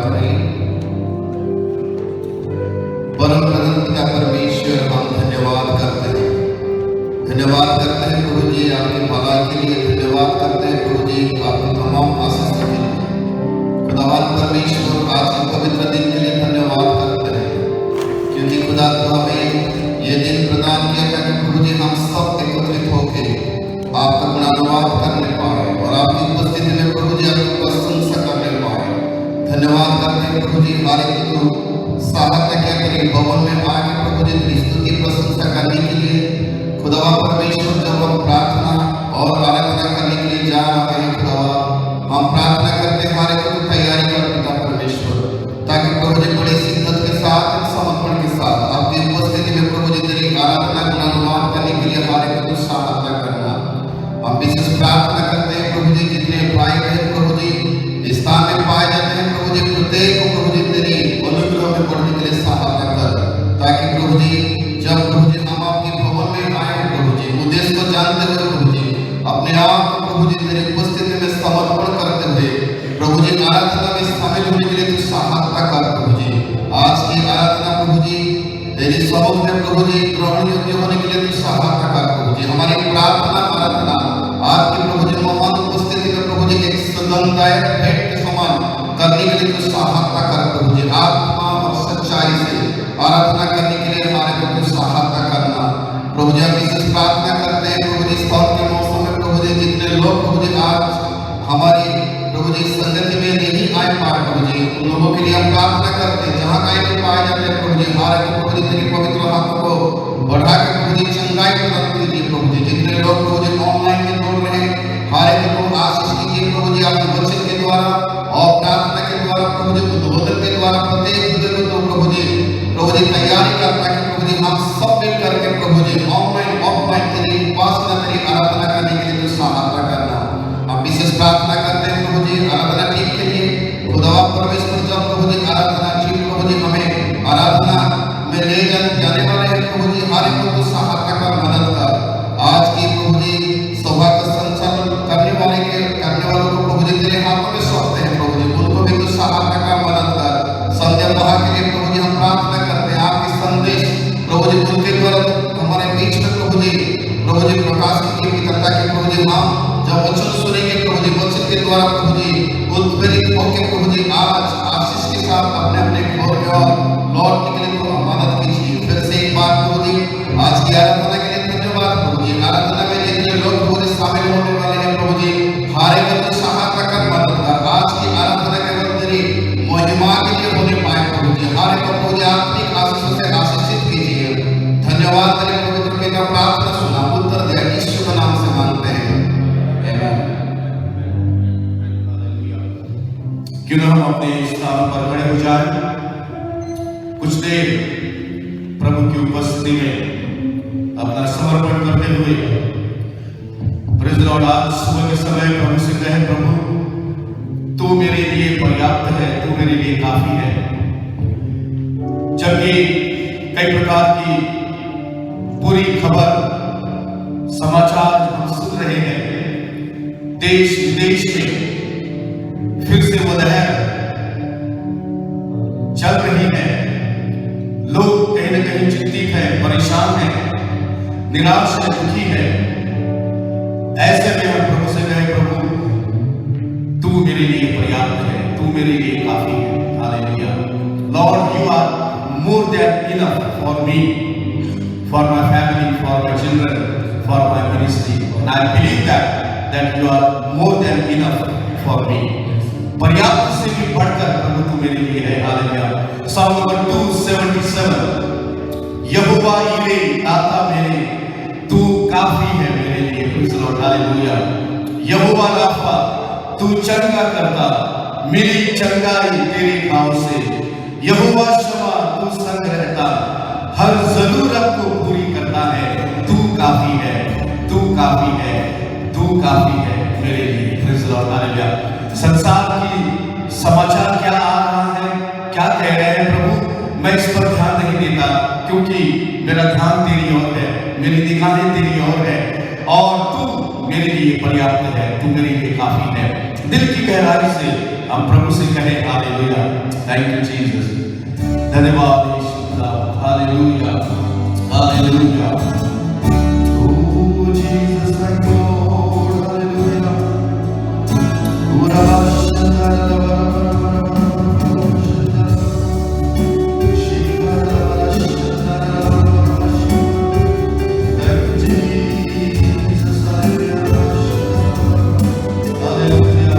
करें। परम अनंत परमेश्वर, हम धन्यवाद करते हैं प्रभु जी आपकी भलाई के लिए, धन्यवाद करते हैं प्रभु जी आपकी तमाम आशीष के लिए। खुदावन परमेश्वर आज के पवित्र दिन के लिए धन्यवाद करते हैं, क्योंकि खुदा तो हमें ये दिन प्रदान किया था कि प्रभु जी हम सब एकत्रित होकर आपका गुणानुवाद करने पाए और आपकी उपस्थिति में प्रभु जी आपकी प्रशंसा करने पाए। धन्यवाद करते हैं प्रभु जी हमारे को सहायता क्या करें भवन में आके प्रभु जी तेरी स्तुति प्रशंसा करने के लिए। खुदावा परमेश्वर, जब हम प्रार्थना और आराधना करने के लिए जा रहे हैं खुदावा, हम प्रार्थना करते हमारे को तैयारी कर पिता परमेश्वर, ताकि प्रभु जी बड़ी शिद्दत के साथ, समर्पण के साथ आपकी उपस्थिति में प्रभु जी तेरी आराधना गुणानुवाद करने के लिए हमारे को सहायता करना। हम विशेष प्रार्थना करते हैं प्रभु जी, जितने भाई बहन प्रभु जी इस स्थान में पाए जाते हैं प्रभु जी, प्रत्येक को प्रभु जी तेरी अनुग्रह में बढ़ने के लिए सहायता कर, ताकि प्रभु जी जब प्रभु जी हम आपके भवन में आए प्रभु जी, उद्देश्य को जानते हुए प्रभु जी अपने आप को प्रभु जी तेरी उपस्थिति में समर्पण करते हुए प्रभु जी आराधना में शामिल होने के लिए तू सहायता कर प्रभु जी। आज की आराधना प्रभु जी तेरी समूह में प्रभु जी ग्रहण योग्य होने के लिए तू सहायता कर प्रभु जी। हमारी प्रार्थना आराधना आपकी प्रभु जी महान उपस्थिति में प्रभु जी एक सुगंधदायक भेंट के समान करने के लिए तू सहायता कर प्रभु जी। आत्मा और सच्चाई से आराधना करने के लिए हमारे को तू सहायता करना प्रभु जी। हम विशेष प्रार्थना करते हैं प्रभु जी सावन के मौसम में प्रभु जी जितने लोग प्रभु जी आज हमारी प्रभु जी संगति में नहीं आए पाए प्रभु जी, उन लोगों के लिए हम प्रार्थना करते हैं जहाँ कहीं भी पाए जाते हैं प्रभु जी, हमारे को प्रभु जी तेरी पवित्र हाथों को बढ़ा के प्रभु जी चंगाई प्रदान कीजिए प्रभु जी। जितने लोग प्रभु जी ऑनलाइन में जोड़ रहे हैं हमारे को आशीष कीजिए प्रभु जी, आपके वचन के द्वारा और प्रार्थना के द्वारा प्रभु जी, उद्बोधन के द्वारा प्रत्येक हृदय को प्रभु जी तैयारी करता है प्रभु जी हम सब मिल करके प्रभु जी ऑनलाइन ऑफलाइन तेरी उपासना तेरी आराधना करने के लिए तो सहायता करना। हम विशेष प्रार्थना करते हैं प्रभु जी आराधना टीम के लिए। खुदा परमेश्वर, जब प्रभु जी आराधना टीम प्रभु जी हमें आराधना में ले जाने वाले हैं प्रभु जी, हमारे को तो सहायता कर, मदद कर। आज की प्रभु जी सभा का संचालन करने वालों को प्रभु जी तेरे हाथों में सौंपते हैं प्रभु जी, उनको भी तो सहायता कर, मदद कर। संध्या सभा के लिए प्रभु जी हम प्रार्थना करते हैं आपके संदेश प्रभु जी उनके द्वारा हमारे बीच में प्रभु जी प्रकाश कीजिए ताकि प्रभु जी हम जब वचन सुनेंगे प्रभु जी वचन के द्वारा प्रभु जी उत्प्रेरित होकर प्रभु जी आज आशीष के साथ अपने अपने घर में और लौट निकले तो मदद कीजिए। फिर से एक बार प्रभु जी आज की आराधना के लिए धन्यवाद प्रभु जी। आराधना में जितने लोग प्रभु जी शामिल होने वाले हैं प्रभु जी हमारे को सहायता कर, मदद कर। आज की आराधना केवल तेरी महिमा के लिए होने पाए प्रभु जी, हमारे को प्रभु जी आत्मिक आशीषों से आशीषित कीजिए। धन्यवाद तेरे पवित्र पिता, प्रार्थना सुना, उत्तर दे, यीशु के नाम से मांगते हैं, आमीन। क्यों न हम अपने स्थान पर खड़े हो जाए, कुछ देर प्रभु की उपस्थिति में अपना समर्पण करते हुए प्रेज़ द लॉर्ड। आज सुबह के समय प्रभु से कहे, प्रभु तू मेरे लिए पर्याप्त है, तू मेरे लिए काफी है। जबकि कई प्रकार की बुरी खबर समाचार हम सुन रहे हैं, देश विदेश में फिर से वो लहर चल रही है, लोग कहीं न कहीं चिंतित है, परेशान है, निराश है, दुखी है। ऐसे में हम प्रभु से कहे, प्रभु तू मेरे लिए पर्याप्त है, तू मेरे लिए काफी है। Hallelujah. Lord, you are more than enough for me, for my family, for my children, for my ministry, and I believe that you are more than enough for me. पर्याप्त से भी बढ़कर प्रभु तू मेरे लिए है। हालेलुया। साम नंबर 277, यहोवा यीरे दाता मेरे, तू काफी है मेरे लिए। Praise the Lord. हालेलुया। यहोवा राफा, तू चंगा करता, मेरी चंगाई तेरे नाम से। यहोवा शमा, तू संग रहता, हर जरूरत को पूरी करता है। तू काफी है, तू काफी है, तू काफी है मेरे लिए। Praise the Lord. हालेलुया। संसार की समाचार क्या आ रहा है, क्या कह रहे हैं प्रभु, मैं इस पर ध्यान नहीं देता, क्योंकि मेरा ध्यान तेरी ओर है, मेरी निगाहें तेरी ओर है, और तू मेरे लिए पर्याप्त है, तू मेरे लिए काफी है। दिल की गहराई से हम प्रभु से कहें हालेलुया, थैंक यू जीसस, धन्यवाद यीशु खुदा, hallelujah hallelujah. Oh Jesus my God, hallelujah.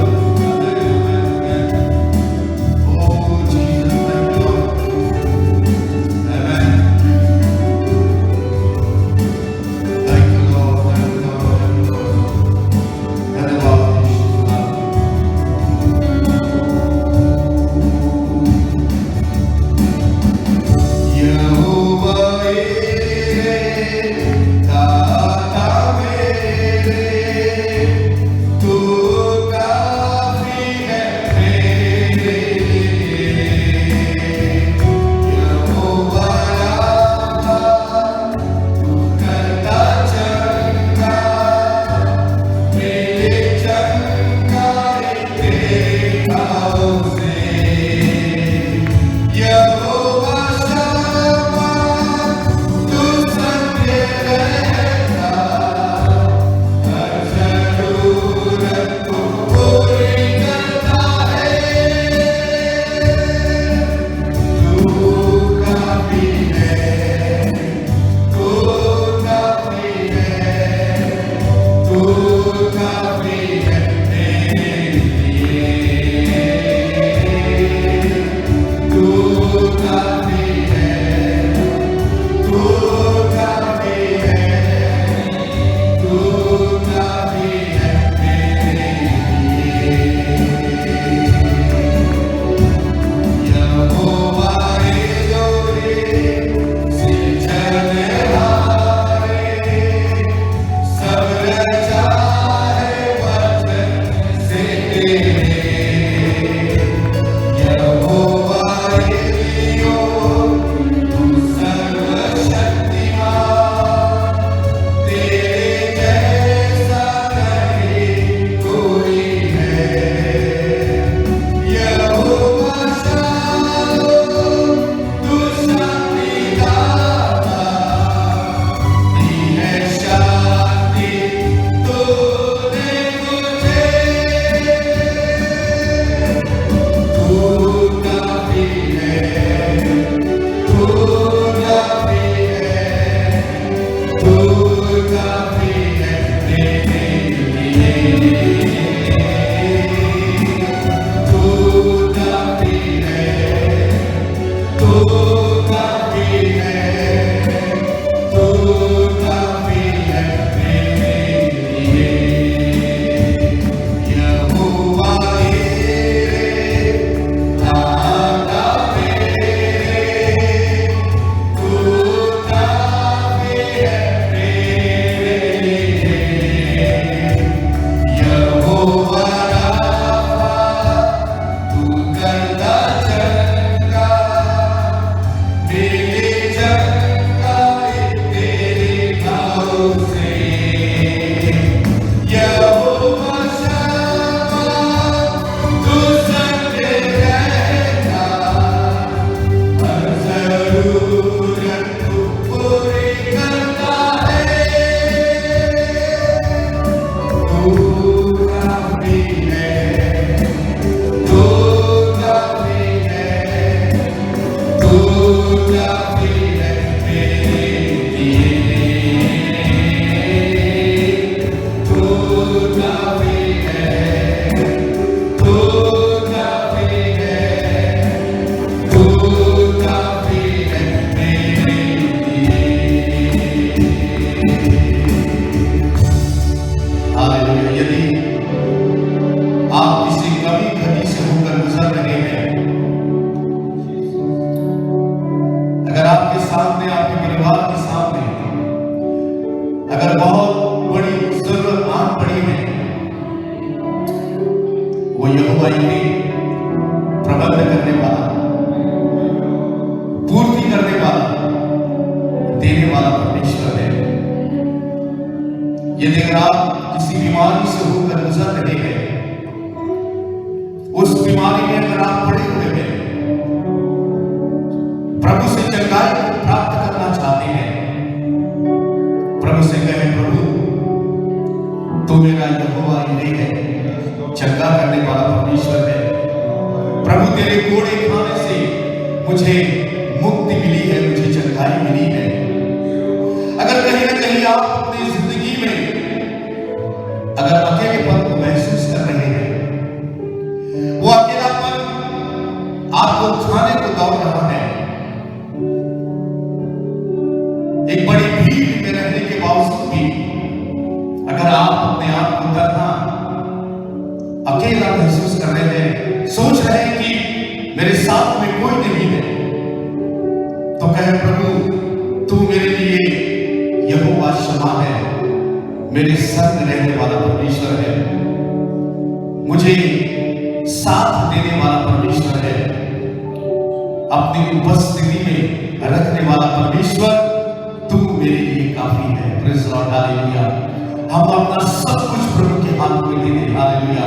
यदि अगर आप किसी बीमारी से होकर गुजर रहे हैं, उस बीमारी बीमारी में अगर आप पड़े हुए हैं, प्रभु से चंगाई को प्राप्त करना चाहते हैं, प्रभु से कहें, प्रभु तू मेरा यहोवा यीरे है, चंगा करने वाला परमेश्वर है। प्रभु तेरे कोड़े खाने से मुझे मुक्ति मिली है, मुझे चंगाई मिली है। अगर कहीं ना कहीं आप अपनी जिंदगी में अगर अकेलेपन को महसूस कर रहे हैं, वो अकेलापन आपको खाने को दौड़ रहा है, एक बड़ी भीड़ में रहने के बावजूद भी अगर आप अपने आप को तरह अकेला महसूस कर रहे हैं, सोच रहे हैं कि मेरे साथ में कोई नहीं है, तो कहे, प्रभु तू मेरे लिए यहोवा शम्मा है, मेरे संग रहने वाला परमेश्वर है, मुझे साथ देने वाला परमेश्वर है, अपनी उपस्थिति में रखने वाला परमेश्वर, तू मेरे लिए काफी है। Praise Lord, hallelujah. हम अपना सब कुछ प्रभु के हाथ में दे दें, हालेलुया।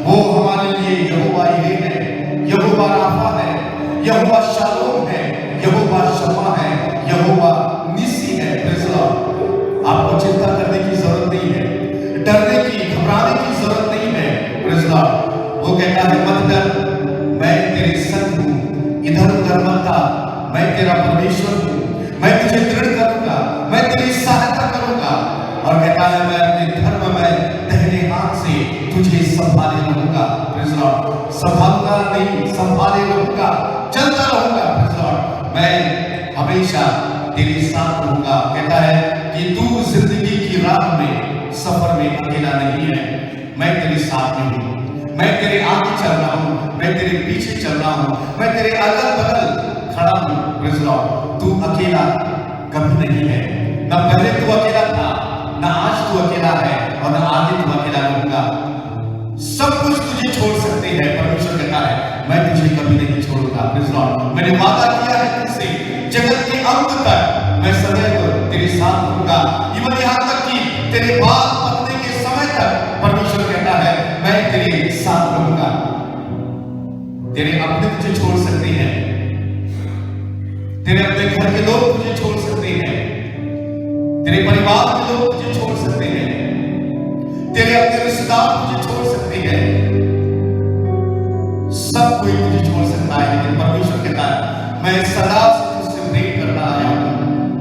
वो हमारे लिए यहोवा यीरे है, यहोवा राफा है, यहोवा शालोम है, यहोवा शम्मा है, यहोवा निसी है। Praise Lord. आपको चिंता करने की जरूरत नहीं है, डरने की, घबराने की जरूरत नहीं है। Praise Lord. वो कहता है, मत डर, मैं तेरे संग हूं, इधर उधर मत आ, मैं तेरा परमेश्वर हूं, मैं तुझे दृढ़ करूंगा, मैं तेरी सहायता करूंगा। और कहता है, मैं अपने धर्म में दाहिने हाथ से तुझे संभाले रहूंगा। Praise Lord. संभालूंगा नहीं, संभाले रहूंगा, चलता रहूंगा। Praise Lord. मैं हमेशा तेरे साथ रहूंगा। कहता है कि तू जिंदगी की राह में, सफर में अकेला नहीं है, मैं तेरे साथ में हूं, मैं तेरे आगे चल रहा हूं, मैं तेरे पीछे चल रहा हूं, मैं तेरे अगल बगल खड़ा हूं। Praise Lord. तू अकेला कभी नहीं है, ना पहले तू अकेला था, ना आज तू अकेला है, और ना आगे तू अकेला रहूंगा। सब कुछ तुझे छोड़ सकते हैं, परमेश्वर कहता है, मैं तुझे कभी नहीं छोड़ूंगा। Praise Lord. मैंने वादा किया है तुझसे, जगत के अंत तक मैं सदैव तेरे साथ रहूंगा, इवन यहां तक कि तेरे बाल पकने के समय तक। परमेश्वर कहता है, मैं तेरे साथ रहूंगा। तेरे अपने तुझे छोड़ सकते हैं, तेरे अपने घर के लोग तुझे छोड़ सकते हैं, तेरे परिवार के लोग तुझे छोड़ सकते हैं, तेरे अपने रिश्तेदार तुझे छोड़ सकते हैं, सब कोई तुझे छोड़ सकता है, लेकिन परमेश्वर कहता है, मैं सदा से तुझसे प्रेम करता आया हूं,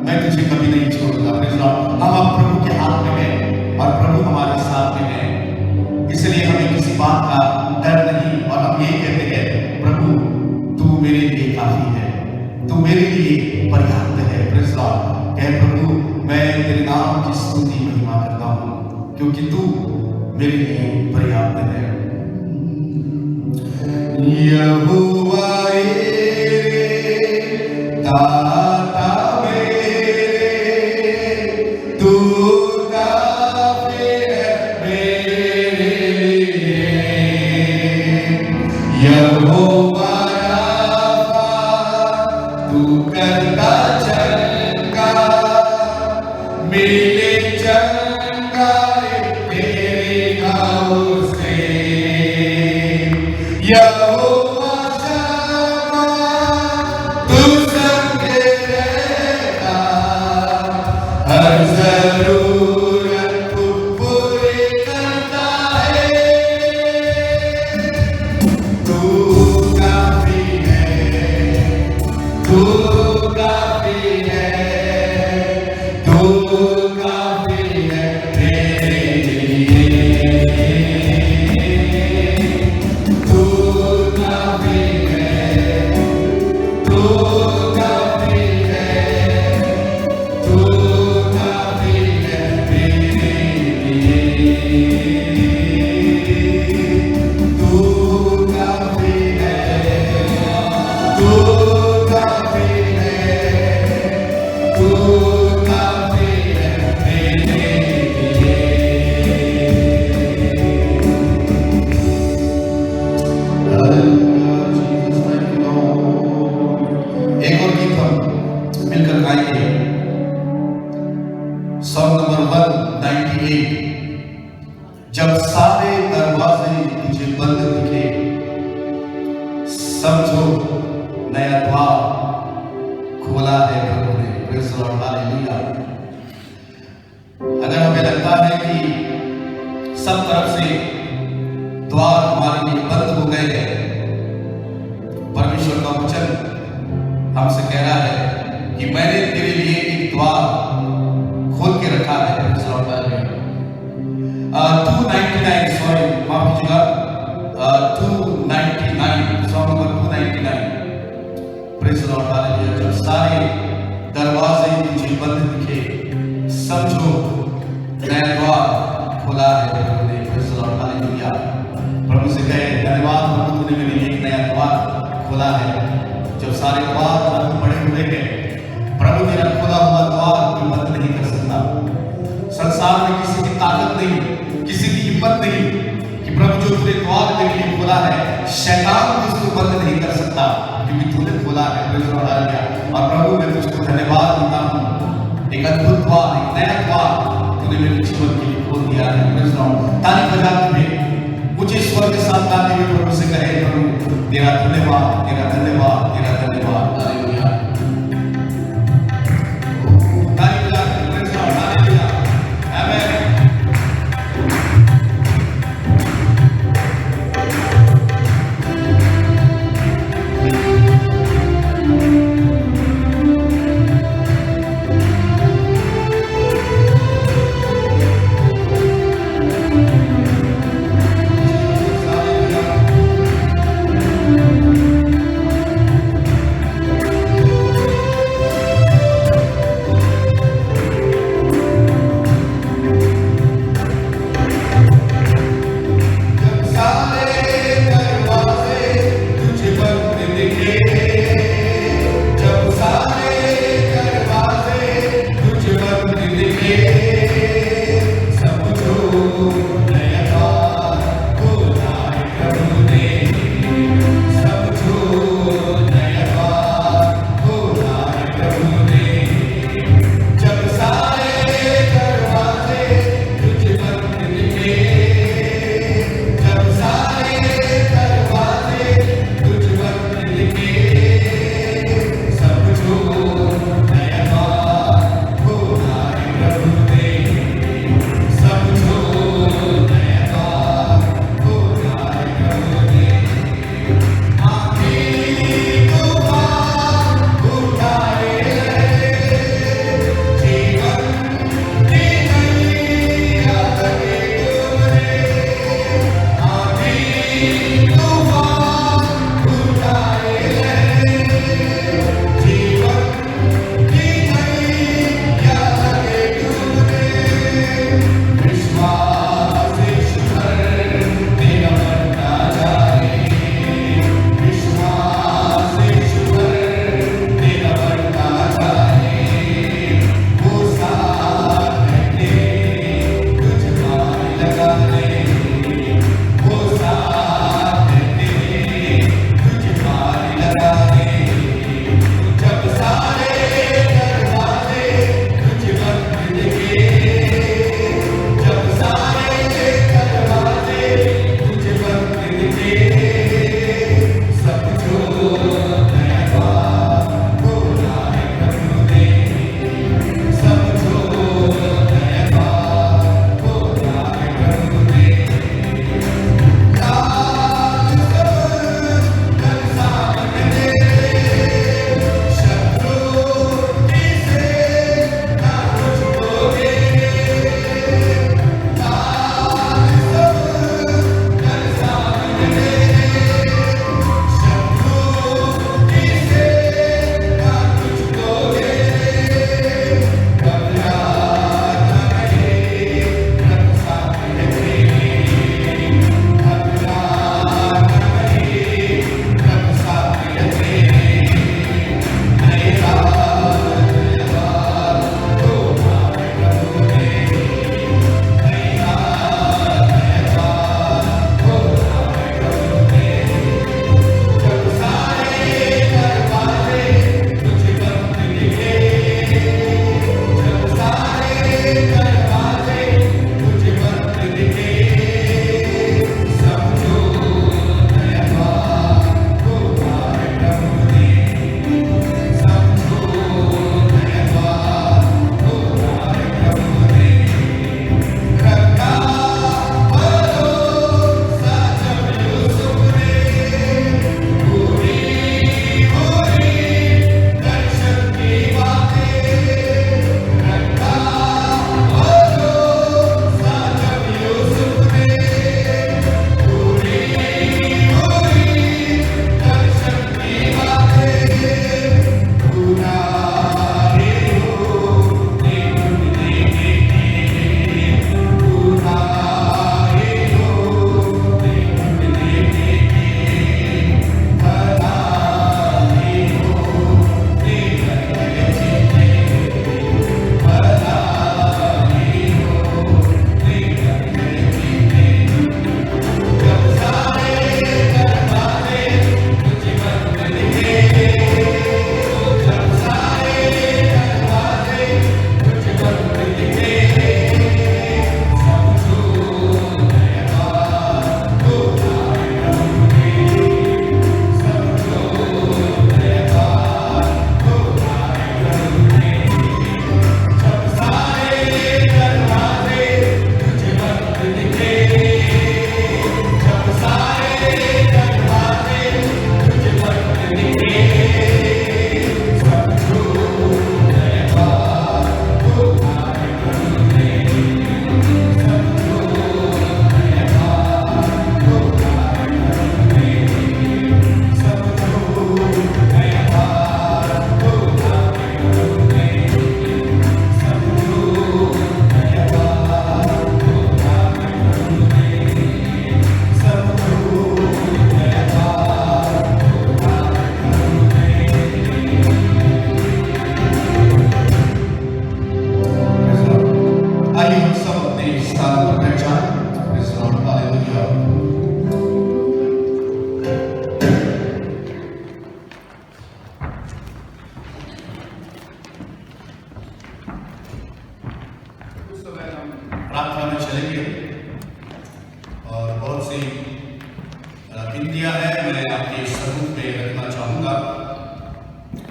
मैं तुझे कभी नहीं छोड़ूंगा। Praise Lord. हम अब प्रभु के हाथ में हैं और प्रभु हमारे साथ में है, इसलिए हमें किसी बात का डर नहीं, और हम ये कहते हैं, प्रभु तू मेरे लिए काफी है, तू मेरे लिए पर्याप्त है। Praise Lord. कह, प्रभु मैं तेरे नाम की स्तुति महिमा करता हूं, क्योंकि तू मेरे लिए पर्याप्त है। यहोवा यीरे, दाता मेरे, तू काफी है मेरे लिए। यहोवा राफा, तू करता चंगा, मेरे चंगाई तेरे नाम से। यहोवा शम्मा, तू संग रहता, हर जरूरत तू पूरी करता है। तू काफी है, तू काफी है, तू काफी है मेरे लिए। तू काफी है, तू काफी है, तू काफी है मेरे लिए। तू काफी है, तू काफी नया द्वार खोला है प्रभु ने। Praise the Lord, hallelujah. अगर हमें लगता है कि सब तरफ से द्वार हमारे लिए बंद हो गए हैं, परमेश्वर का वचन हमसे कह रहा है कि मैंने तेरे लिए एक द्वार खोल के रखा है। 299, सॉरी माफ कीजिएगा, 299, song number 299। Praise the Lord, hallelujah. जब सारे दरवाजे तुझे बंद दिखे, समझो नया द्वार खोला है प्रभु ने। Praise the Lord, hallelujah. प्रभु से कहे, धन्यवाद प्रभु, तूने मेरे लिए एक नया द्वार खोला है। जब सारे द्वार बंद पड़े हुए हैं, प्रभु तेरा खोला हुआ द्वार कोई बंद नहीं कर सकता। संसार में किसी की ताकत नहीं, किसी की हिम्मत नहीं कि प्रभु जो तूने द्वार मेरे लिए खोला है, शैतान भी उसको बंद नहीं कर सकता, क्योंकि तूने खोला है। Praise the Lord, hallelujah. और प्रभु मैं तुझको धन्यवाद देता हूँ, एक अद्भुत द्वार, एक नया द्वार तूने मेरे जीवन के लिए खोल दिया है। Praise the Lord. ताली बजाते हुए मुझे स्वर के साथ गाते हुए प्रभु से कहे, प्रभु तेरा धन्यवाद, तेरा धन्यवाद, तेरा धन्यवाद। हालेलुया। ताली बजाते हुए प्रेज़ द लॉर्ड, हालेलुया, आमेन।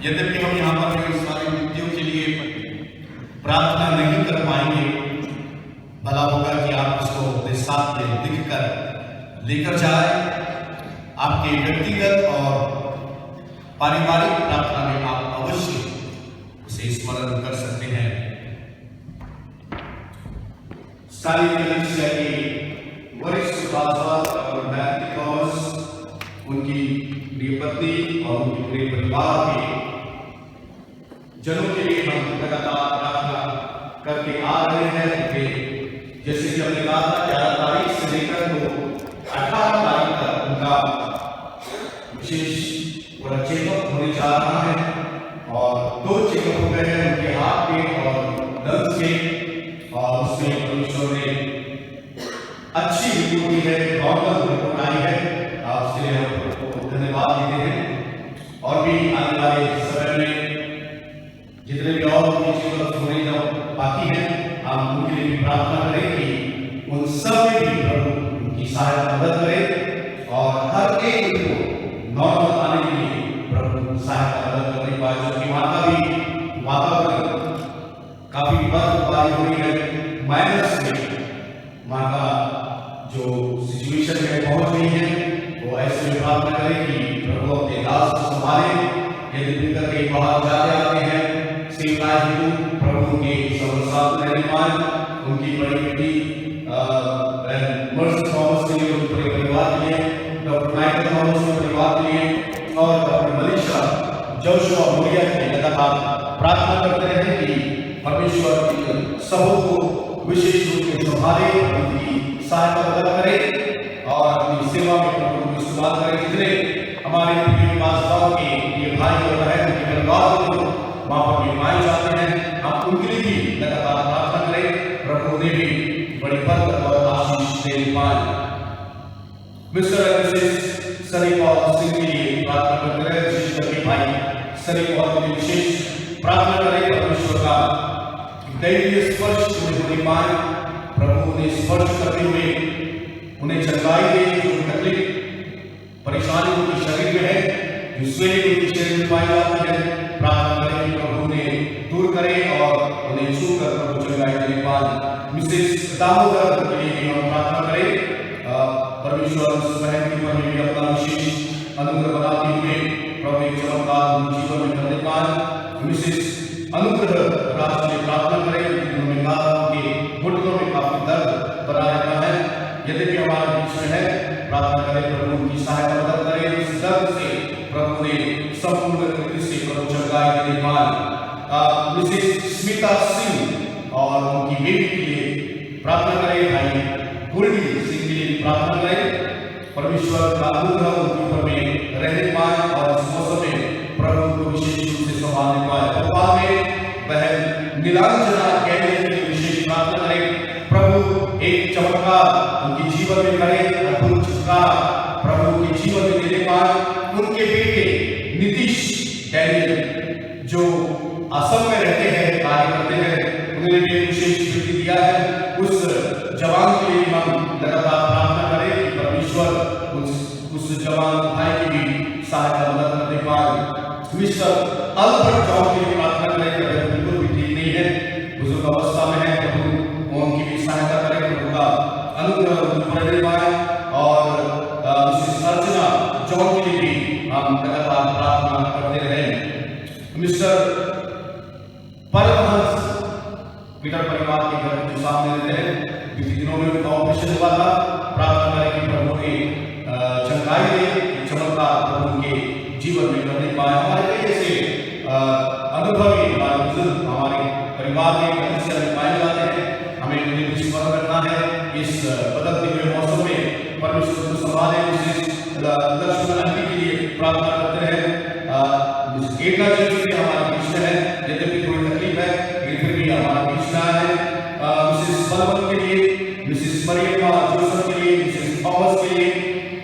यद्यपि हम यहाँ पर जो सारे व्यक्तियों के लिए प्रार्थना नहीं कर पाएंगे, भला होगा कि आप उसको अपने साथ में लिखकर लेकर जाए। आपके व्यक्तिगत और पारिवारिक प्रार्थना में आप अवश्य उसे स्मरण कर सकते हैं। सारी कलीसिया के वरिष्ठ पास्टर और मैथिकॉस, उनकी प्रिय पत्नी और उनके पूरे परिवार के जनों के लिए हम लगातार प्रार्थना करके आ रहे हैं। कि जैसे कि हमने कहा था 11 तारीख से लेकर तो 18 तारीख तक उनका विशेष पूरा चेकअप होने जा रहा है और 2 चेकअप हो गए हैं उनके हार्ट के और लंग्स के, और उसमें परमेश्वर ने अच्छी रिपोर्ट दी है, नॉर्मल रिपोर्ट आई है। आपसे हम धन्यवाद देते हैं। और भी आने वाले समय में जितने भी और चेकअप होने जो बाकी हैं, हम उनके लिए भी प्रार्थना करें कि उन सब में भी प्रभु उनकी सहायता मदद करे और हर एक को नॉर्मल आने के लिए प्रभु सहायता मदद करने पाए। जो कि वहाँ का भी वातावरण काफी बर्फबारी हो रही है, माइनस में वहाँ का जो सिचुएशन में पहुंच गई है, वो ऐसे में प्रार्थना करें कि प्रभु अपने दास को संभाले। यदि दिक्कत के बाहर जाते आते हैं सेवकाय हेतु प्रभु के सर्वसाथ रहने पाए। उनकी बड़ी बेटी मर्स थॉमस के लिए, उनके परिवार के लिए, डॉक्टर माइकल थॉमस के परिवार के लिए और डॉक्टर मनीषा जोशुआ मोरिया के लिए लगातार प्रार्थना करते रहे कि परमेश्वर सबों को विशेष रूप से संभाले, उनकी सहायता मदद करे और अपनी सेवा में प्रभु की इस्तेमाल करे। जितने हमारे पासवान के ये भाई और बहन उनके परिवार को वहाँ पर भी पाए जाते हैं, हम उनके लिए भी लगातार प्रार्थना करें, प्रभु ने भी बड़ी बरकत और आशीष दे पाए। Mister and Mrs Sunny Paul Singh के लिए प्रार्थना करते रहे, विशेष करके भाई सनी पॉल के लिए विशेष प्रार्थना करें। परमेश्वर का दैवीय स्पर्श उन्हें होने पाए, प्रभु उन्हें स्पर्श करते हुए उन्हें चंगाई दे। जो तकलीफ परेशानी उनके शरीर में है, जो स्वेलिंग उनके शरीर में पाई जाती है, प्रार्थना करें कि प्रभु उन्हें दूर करे और उन्हें छूकर प्रभु चंगाई देने पाए। मिसेस दामोदर के लिए भी हम प्रार्थना करें, परमेश्वर उस बहन के ऊपर भी अपना विशेष अनुग्रह बनाते हुए प्रभु एक चमत्कार उनके जीवन में करने पाए। मिसेस अनुग्रह राज के लिए प्रार्थना करें, उन्होंने कहा उनके घुटनों में काफी दर्द बना रहता है, यद्यपि हमारे बीच में है, प्रार्थना करें प्रभु उनकी सहायता मदद करें। इस दर्द से प्रभु ने संपूर्ण रीति से प्रभु चंगाई देने पाए। मिसेस स्मिता सिंह और उनकी बेटी के लिए प्रार्थना करें, भाई गुरडी सिंह के लिए प्रार्थना करें, परमेश्वर का अनुग्रह उनके ऊपर में रहने पाए और इस मौसम में प्रभु को विशेष रूप से संभालने पाए। भोपाल में बहन नीलांजना कैले के लिए विशेष प्रार्थना करें, प्रभु एक चमत्कार उनके जीवन में करें, अद्भुत छुटकारा प्रभु के जीवन में देने पाए। उनके बेटे नीतीश डैनियल जो असम में रहते हैं, कार्य करते हैं, उन्होंने भी विशेष स्वीकृति दिया है। उस जवान के लिए हम लगातार प्रार्थना करें कि परमेश्वर उस जवान भाई की भी सहायता मदद करने पाए। मिस्टर अल्बर्ट जॉन के लिए प्रार्थना करें कि अगर बिल्कुल भी ठीक नहीं है, बुजुर्ग अवस्था में है, प्रभु उनकी भी सहायता करें, प्रभु का अनुग्रह बढ़ने पाए। और मिसेस अर्चना जॉन के लिए भी हम लगातार प्रार्थना करते रहे। मिस्टर परमहंस पीटर परिवार के घर के सामने रहते हैं, पिछले दिनों में उनका ऑपरेशन हुआ था, प्रार्थना करें कि प्रभु ने चंगाई दे, चमत्कार प्रभु उनके जीवन में करने पाए। हमारे कई ऐसे अनुभवी हमारे बुजुर्ग हमारे परिवार में कलीसिया में पाए जाते हैं, हमें उन्हें भी स्मरण रखना है। इस बदलते हुए मौसम में परमेश्वर को संभाले। लक्ष्मण आंटी के लिए प्रार्थना करते हैं। एकता जी भी हमारे बीच में है, यद्यपि थोड़ी तकलीफ है लेकिन फिर भी हमारे बीच में है। मिसेस बलवंत के लिए, मिसेस मरियम जोसेफ के लिए, मिसेस थॉमस के लिए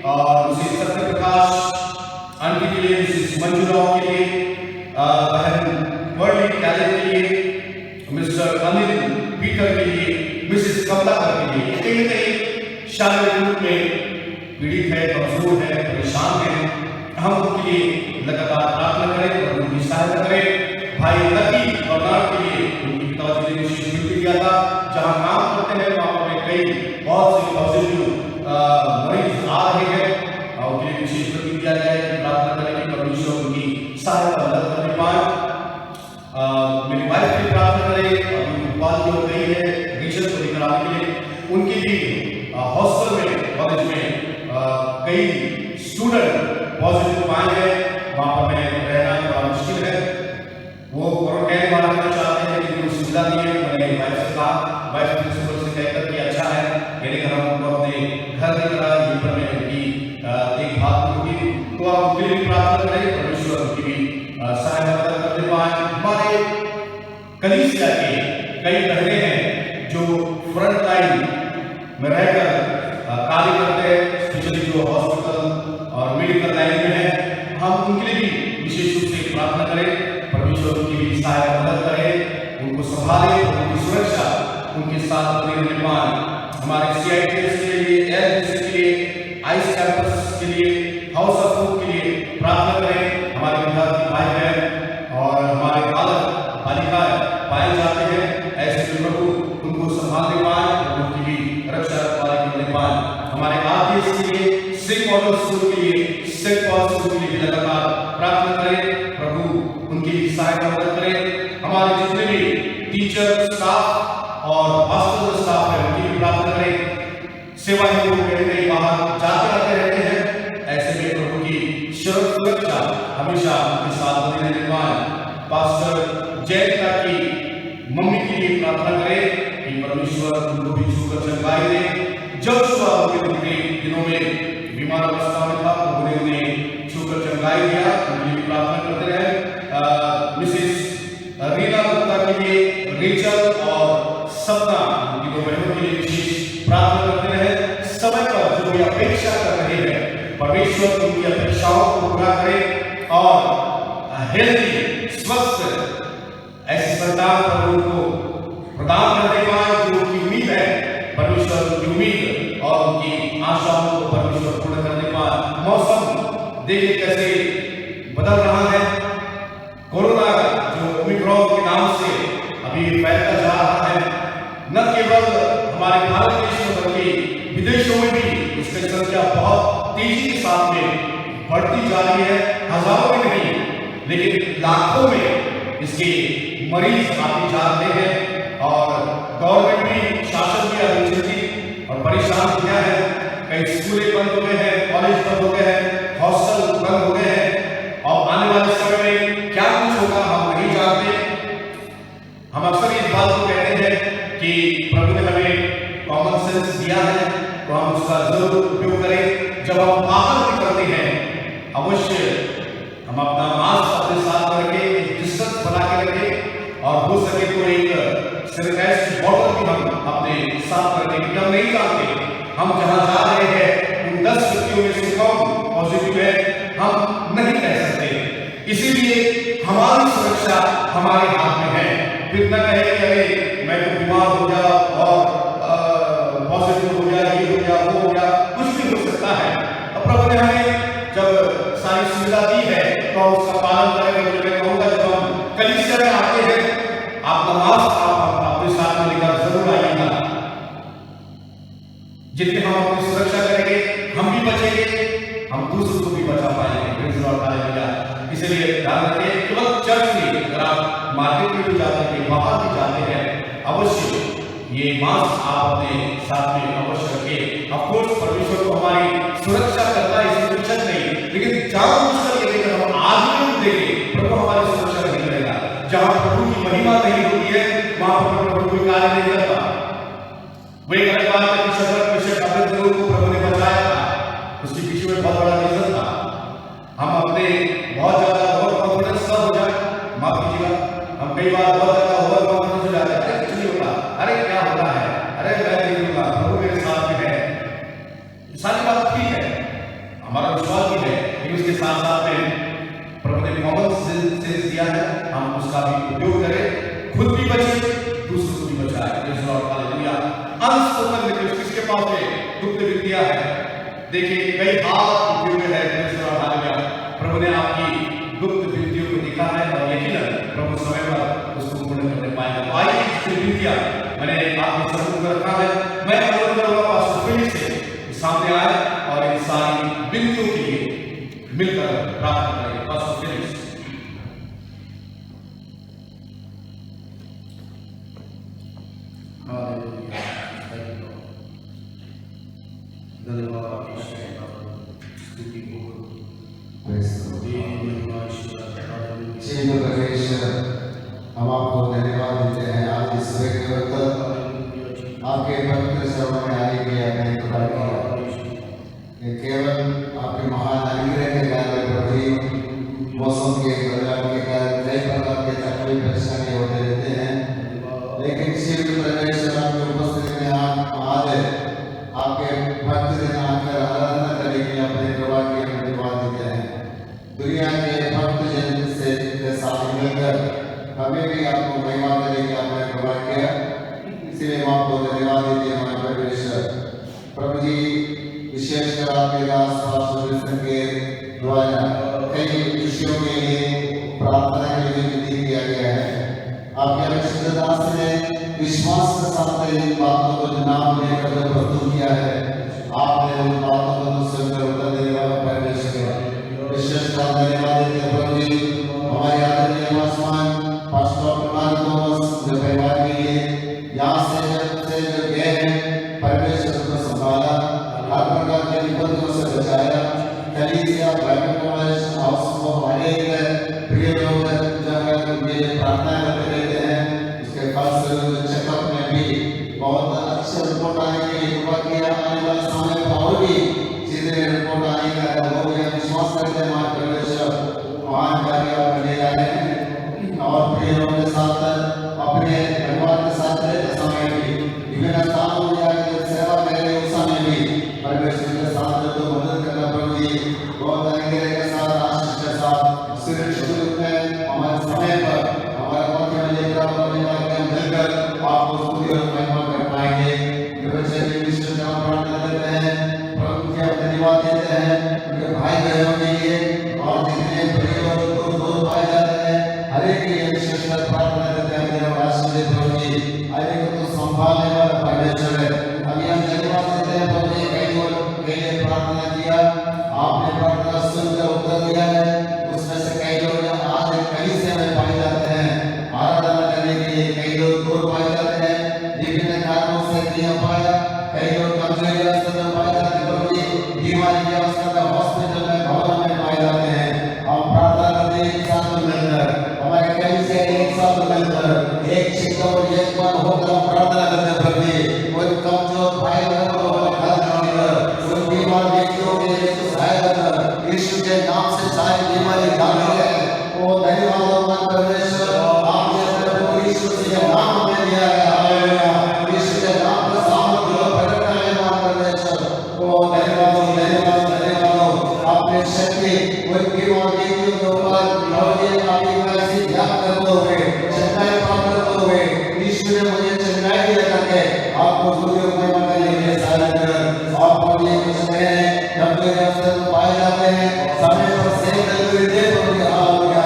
और मिसेस सत्य प्रकाश आंटी के लिए, मिसेस मंजूराव के लिए, बहन वर्ली कैले के लिए, मिस्टर अनिल पीटर के लिए, मिसेस कमलाकर के लिए। कहीं कहीं शारीरिक रूप में पीड़ित है, कमजोर है, परेशान है, हम उनके लिए लगातार प्रार्थना करें और उनकी सहायता करें। भाई लकी बर्नार्ड के लिए उनके पिताजी ने विशेष मृत्यु दिया था। जहाँ काम करते हैं वहाँ पर कई बहुत से पॉजिटिव मरीज आ रहे हैं और उनके लिए विशेष मृत्यु दिया जाए कि प्रार्थना करें कि परमेश्वर उनकी सहायता मदद करने पाए। मेरी वाइफ की प्रार्थना करें, अभी भोपाल जो गई है रिसर्च को लेकर आने के लिए, उनके भी हॉस्टल में कॉलेज में कई स्टूडेंट पॉजिटिव पाए गए। वहाँ पर मैं रहना बड़ा मुश्किल है। वो क्वारंटाइन में रहना चाहते हैं लेकिन वो सुविधा नहीं है। मैंने वाइफ से कहा, वाइफ प्रिंसिपल से कहकर कि अच्छा है यदि हम उनको अपने घर लेकर आए, यहीं पर मैं उनकी देखभाल होगी, तो आप उनके लिए प्रार्थना करें, परमेश्वर उनकी भी सहायता करने पाए। हमारे कलीसिया के कई बहनें हैं जो फ्रंट लाइन में रहकर कार्य करते हैं, स्पेशली जो हॉस्पिटल और मेडिकल लाइन में है। हम उनके लिए भी विशेष रूप से प्रार्थना करें, परमेश्वर उनकी भी सहायता मदद करे, उनको संभाले, उनकी सुरक्षा उनके साथ बने रहने पाए। हमारे CITS के लिए, LDC के लिए, आइस कैंपस के लिए, हाउस ऑफ होप के लिए प्रार्थना करें। हमारे विद्यार्थी भाई बहन और हमारे बालक बालिकाएं पाए जाते हैं, ऐसे में प्रभु उनको संभालने पाए और उनकी भी रक्षा करने पाए। हमारे RDS के लिए, सेंट पॉल स्कूल के लिए, सेंट पॉल स्कूल के लिए भी लगातार प्रार्थना करें, प्रभु उनकी सहायता मदद करें। हमारे जितने भी टीचर, स्टाफ और हॉस्टल स्टाफ है उनकी भी प्रार्थना करें। सेवा ही लोग कहीं बाहर जाते आते रहते हैं, ऐसे में प्रभु की सुरक्षा हमेशा उनके साथ बनी रहने पाए। पास्टर जयंता की मम्मी के लिए प्रार्थना करें कि परमेश्वर उनको भी छूकर चंगाई दे। जब सुबह उनके दिनों में बीमार अवस्था में था तो उन्हें छूकर चंगाई दिया, उनके लिए प्रार्थना करते रहे। मिसेस रीना गुप्ता के लिए, रेचल और सपना उनकी दो बहनों के लिए विशेष प्रार्थना करते रहे। समय पर जो भी अपेक्षा कर रहे हैं, परमेश्वर उनकी अपेक्षाओं को पूरा करे और हेल्दी स्वस्थ ऐसी संतान पर उनको प्रदान करने पाए जो उनकी उम्मीद है। परमेश्वर उनकी उम्मीद और उनकी आशाओं को परमेश्वर पूर्ण करने पाए। मौसम देखिए कैसे बदल रहा है। कोरोना जो ओमिक्रॉन के नाम से अभी फैलता जा रहा है, न केवल हमारे भारत देश में बल्कि विदेशों में भी इसकी संख्या बहुत तेजी के साथ में बढ़ती जा रही है। हजारों में नहीं लेकिन लाखों में इसके मरीज आते जा रहे हैं और गवर्नमेंट भी, शासन भी अभी चिंतित और परेशान किया है। कई स्कूलें बंद हो गए हैं, कॉलेज बंद हो गए हैं, हॉस्टल बंद हो गए हैं और आने वाले समय में क्या कुछ होगा हम नहीं जानते। हम अक्सर इस बात को कहते हैं कि प्रभु ने हमें कॉमन सेंस दिया है तो हम उसका जरूर उपयोग करें। जब हम बाहर निकलते हैं अवश्य हम अपना मास्क अपने साथ करके डिस्टेंस बना के रखें और हो सके तो एक सैनिटाइजर की बोतल भी हम अपने साथ रखें, क्योंकि हम नहीं जानते हम जहां जा रहे हैं उन 10 व्यक्तियों में से कौन पॉजिटिव है, हम नहीं कह सकते। इसीलिए हमारी सुरक्षा हमारे हाथ में है। फिर न कहे कि अरे मैं तो बीमार हो गया और पॉजिटिव हो गया, ये हो गया, वो हो गया, कुछ भी हो सकता है। अब प्रभु ने हमें जब सारी सुविधा दी है तो उसका पालन करें। जो मैं कहूँगा जब हम कलीसिया में आते हैं आप नमाज अपने साथ में लेकर जरूर आइएगा। जितने हम अपनी सुरक्षा करेंगे हम भी बचेंगे, हम दूसरों को भी बचा पाएंगे। इसलिए ध्यान रखें, केवल चर्च में अगर आप मार्केट में भी जाते हैं, बाहर भी जाते हैं, अवश्य ये मास्क आप अपने साथ में अवश्य रखें। ऑफकोर्स परमेश्वर को हमारी सुरक्षा करता है, इसमें कुछ नहीं, लेकिन जानबूझकर ये देखकर हम आदमी को देंगे प्रभु हमारी सुरक्षा नहीं करेगा। जहां प्रभु की महिमा नहीं होती है वहां पर प्रभु कोई कार्य नहीं करता। वे एक बात है कि शत्रु लोगों को प्रभु ने बचाया था, उसके पीछे में बहुत बड़ा रीजन था। हम अपने बहुत ज्यादा ओवर कॉन्फिडेंस हो जाए, माफ कीजिएगा, हम कई बार बहुत ज्यादा ओवर कॉन्फिडेंस हो जाते हैं, अरे कुछ नहीं होता, अरे क्या होता है, अरे मैं नहीं होगा, प्रभु मेरे साथ में है। सारी बात ठीक है, हमारा विश्वास भी है, लेकिन उसके साथ साथ में प्रभु ने कॉमन सेंस दिया है, हम उसका भी उपयोग करें, खुद भी बचे, दूसरों को भी बचाए। अनस्पोकन रिक्वेस्ट किसके पास है? गुप्त विद्या है। देखिए कई हाथ उपयोग है, प्रभु ने आपकी में रखना है। मैं अनुरोध करूंगा पास्टर फिलिप से सामने आए और इन सारी विनतियों के लिए मिलकर प्रार्थना करें। पास्टर फिलिप हम आपको धन्यवाद देते हैं। आज इस सुबह के वक्त आपके पवित्र चरणों में आने के लिए आपने कृपा किया। ये केवल आपके महान अनुग्रह के कारण प्रभु जी मौसम के बदलाव के कारण कई प्रकार के तकलीफ परेशानी होते रहते हैं, लेकिन शिव परमेश्वर आपकी उपस्थिति में आज आपके भक्त जन आकर आराधना करने के लिए अपने कृपा की हम धन्यवाद देते हैं। दुनिया के भक्त जन से साथ मिलकर हमें भी आपको महिमा करने की आपने कृपा किया, इसलिए हम आपको धन्यवाद देते हैं हमारे परमेश्वर। प्रभु जी विशेषकर आपके दास पास्टर के द्वारा कई विषयों के लिए प्रार्थना के लिए विनती किया गया है। आपके अभिषिक्त दास ने विश्वास के साथ इन बातों को नाम लेकर जो प्रस्तुत किया है, आपने उन बातों को सुनकर उत्तर देने वाला परमेश्वर विशेषकर धन्यवाद देते हैं। प्रभु जी हमारे आदरणीय आसमान पास्टर प्रमाण थॉमस जो परिवार के लिए यहाँ से जो गए हैं, परमेश्वर को संभाला, हर प्रकार के विपत्तियों से बचाया। कलीसिया बाइबल कॉलेज हाउस को अनेक प्रिय लोग जो है ये प्रार्थना करते रहते हैं, उसके फलस्वरूप चेकअप में भी बहुत अच्छे रिपोर्ट आने के लिए कृपा किया। आने वाले समय में और भी चीजें रिपोर्ट आने का वो भी विश्वास करते हैं हमारे परमेश्वर महान कार्य आप करने जा रहे हैं। और प्रिय लोगों के साथ अपने परिवार के साथ रहते समय भी विभिन्न स्थानों में जाकर सेवा करें, उस समय भी परमेश्वर के साथ तो मदद करना। प्रभु जी बहुत अनुग्रह के साथ आशीष के साथ सुरक्षित रूप में हमारे समय पर हमारे पक्ष में लेकर हम मिलकर आपको स्तुति और महिमा कर पाएंगे। बच्चे भी विश्व का प्रार्थना करते हैं, प्रभु जी आप धन्यवाद देते हैं उनके भाई बहनों के लिए और जितने प्रिय और दूर पाए जाते हैं हर एक के लिए विशेषकर प्रार्थना करते हैं। मेरा आशीर्वाद प्रभु जी हर एक को संभालने वाला परमेश्वर है। अभी हम धन्यवाद देते हैं प्रभु जी कई लोग के लिए प्रार्थना किया, आपने प्रार्थना सुनकर उत्तर दिया है। उसमें से कई लोग आज कलीसिया में पाए जाते हैं, आराधना करने के लिए कई लोग दूर पाए जाते हैं, विभिन्न कारणों से नहीं आ पाया। कई लोग कमजोरी अवस्था में पाए जाते हैं, प्रभु जी बीमारी की अवस्था में हॉस्पिटल में भवन में पाए जाते हैं। हम प्रार्थना करते हैं एक साथ मिलकर, हमारे कलीसिया एक साथ मिलकर एक चित्त और एक मन होकर हम प्रार्थना करते हैं। प्रभु जी कोई कमजोर भाई बहनों को उन बीमार व्यक्तियों के लिए सहायता कर, यीशु के नाम से सारी बीमारी भाग जाए। वो धन्यवाद परमेश्वर आपने अपने यीशु के नाम में दिया है। हालेलुया, यीशु के नाम का सामर्थ्य प्रकट है परमेश्वर। वो धन्यवाद धन्यवाद धन्यवाद आपने शक्ति कोई बीमार व्यक्तियों के ऊपर और आपकी वैसी ध्यान करते हुए चंगाई प्राप्त करते हुए यीशु ने मुझे चंगाई दिया करके आपको स्तुति और महिमा करने के लिए सहायता कर। आप प्रभु ये कुछ हैं जब कोई अवसर में पाए जाते हैं समय पर सही दे प्रभु जी। हालेलुया,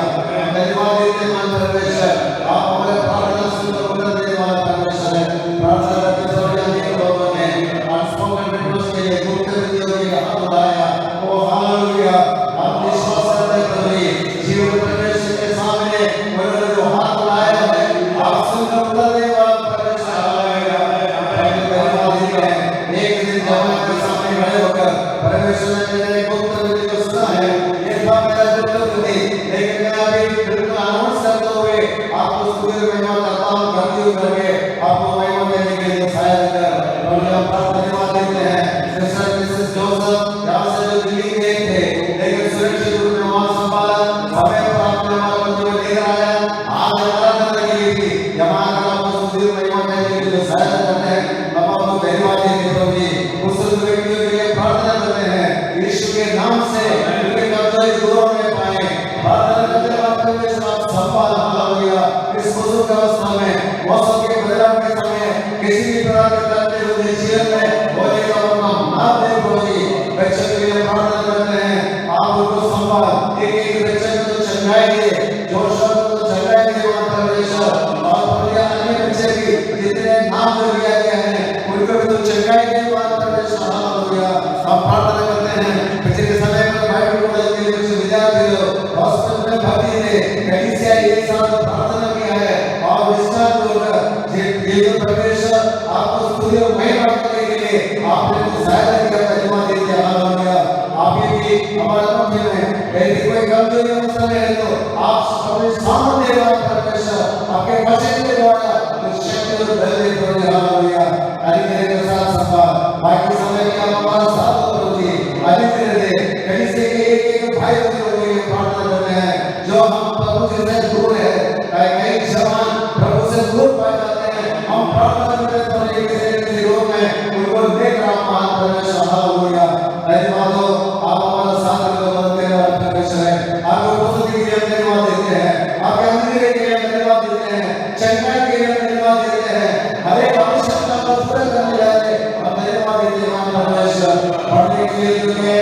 धन्यवाद देते हैं परमेश्वर आप हमारे प्रार्थना सुनकर उत्तर देने वाला परमेश्वर है। प्रार्थना करते समय अनेक लोगों ने अनस्पोकन रिक्वेस्ट के लिए गुप्त विधियों के लिए हाथ बढ़ाया। ओ हालेलुया, आप विश्वास करते हैं प्रभु जी जीवन परमेश्वर के सामने उन्होंने जो हाथ बढ़ाया है आप सुनकर उत्तर देने वाला परमेश्वर। हालेलुया, धन्यवाद देते हैं। एक दिन जब मैं आपके सामने खड़े होकर परमेश्वर ने मेरे गुप्त विधि को सुना है, ये था मेरा गुप्त विधि, लेकिन मैं अभी बिल्कुल अनाउंस करते हुए आपको स्तुति और महिमा करता हूं, भक्ति करके आपको महिमा देने के लिए सहायता कर। और हम धन्यवाद देते हैं सिस्टर मिसेस जोसेफ यहाँ से जो दिल्ली गए थे लेकिन सुरक्षित रूप में वहां संभाला, समय पर आपने हमारा बच्चों को लेकर आया। आज आराधना लगी थी जहाँ आपको स्तुति और महिमा देने के लिए सहायता करते हैं। हम आपको धन्यवाद देते हैं प्रभु जी। उस व्यक्तियों के लिए प्रार्थना करते हैं यीशु के नाम से उनके कमजोरी दूर होने पाए। प्रार्थना करते हैं परमेश्वर आप संभाल। हालेलुया, इस बुजुर्ग अवस्था में मौसम के बदलाव के समय किसी भी प्रकार के तकलीफ उनके जीवन में होने का मौका ना दे प्रभु जी। बच्चों के लिए प्रार्थना करते हैं आप उनको संभाल, एक एक बच्चे को चंगाई दे, जो शब्द को चंगाई दे परमेश्वर। और अन्य बच्चे भी जितने नाम लिया गया है थे कलीसिया एक साथ प्रार्थना किया है और विस्तार पूर्वक ये प्रवेश आपको स्तुति और महिमा करने के लिए आपने तो सहायता किया, धन्यवाद देते हैं। हालेलुया। आप भी हमारे मध्य में यदि कोई कमजोरी अवस्था में है तो आप अपने सामर्थ्य द्वारा परमेश्वर आपके वचन के द्वारा उस शक्ति और बल दे प्रभु। हालेलुया। अरे मेरे साथ संभाल बाकी समय के हमारा साथ प्रभु जी। अरे मेरे कलीसिया के एक भाई बहनों के लिए प्रार्थना करते हैं जो हम प्रभु से दूर है, कई जवान प्रभु से दूर पाए जाते हैं। हम प्रार्थना करते हैं प्रभु के रोग में उनको देख रहा मान परमेश्वर। हालेलुया। धन्यवाद आप हमारा साथ देते हैं परमेश्वर है। आपको उपस्थिति के लिए धन्यवाद देते हैं, आपके अंदर के लिए धन्यवाद देते हैं, चंगाई के लिए धन्यवाद देते हैं, हर एक आवश्यकता को पूरा करने जाते हैं और धन्यवाद देते हैं मान परमेश्वर। पढ़ने के लिए जो है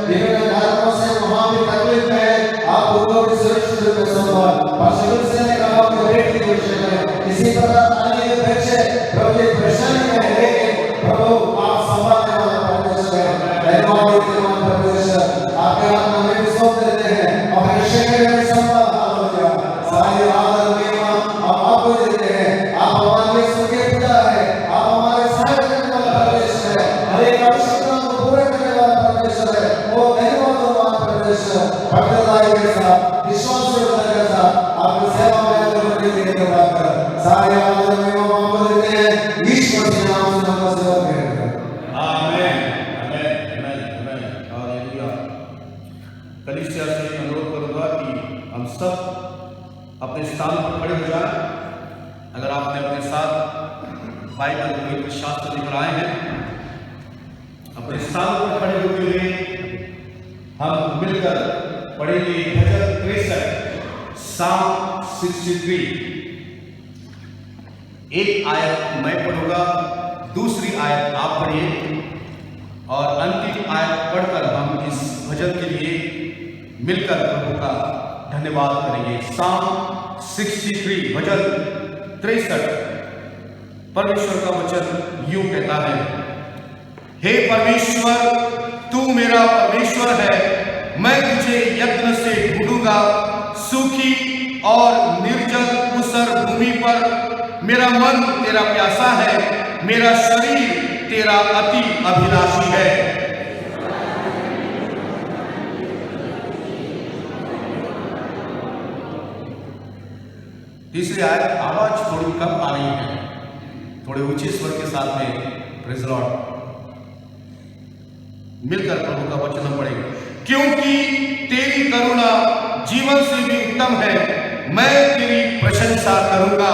विभिन्न कारणों से वहां भी तकलीफ में है, आप उनको भी सुरक्षित रूप में संभाल। परमेश्वर से ने कहा कि रेट की विषय में इसी प्रकार अन्य बच्चे प्रभु जी परेशानी में है, लेकिन प्रभु आप संभालने वाला परमेश्वर है। धन्यवाद देते हैं परमेश्वर। आपके हाथ में भी सौंप देते हैं और हमेशा के लिए संभाल। हालेलुया। सारी आदर महिमा हम आपको देते हैं। आप हमारे लिए सुखे पिता है, आप हमारे सहायक करने वाला परमेश्वर है, हर एक आवश्यकता को पूरा करने वाला परमेश्वर है। वो धन्यवाद हो परमेश्वर। भक्तदाई के साथ विश्वास के साथ आपकी सेवा में करने के लिए कर सारे आदर महिमा आपको देते हैं ईश्वर के नाम से नमस्कार करते हैं। आमीन आमीन आमीन हालेलुया। कलीसिया से अनुरोध करूंगा कि हम सब अपने स्थान पर खड़े हो जाएं। अगर आपने अपने साथ बाइबल पवित्र शास्त्र लेकर आए हैं, अपने स्थान पर खड़े होते हुए हम मिलकर पढ़ेंगे भजन 63 साम 63। एक आयत मैं पढ़ूंगा, दूसरी आयत आप पढ़िए और अंतिम आयत पढ़कर हम इस भजन के लिए मिलकर प्रभु का धन्यवाद करेंगे। साम 63 भजन 63। परमेश्वर का वचन यूं कहता है, हे परमेश्वर तू मेरा परमेश्वर है, मैं तुझे यत्न से ढूंढूंगा। सूखी और निर्जल ऊसर भूमि पर मेरा मन तेरा प्यासा है, मेरा शरीर तेरा अति अभिलाषी है। तीसरी आयत आवाज थोड़ी कम आ रही है, थोड़े ऊंचे स्वर के साथ में प्रेज़ लॉर्ड मिलकर प्रभु का वचन हम पढ़ेंगे। क्योंकि तेरी करुणा जीवन से भी उत्तम है, मैं तेरी प्रशंसा करूंगा।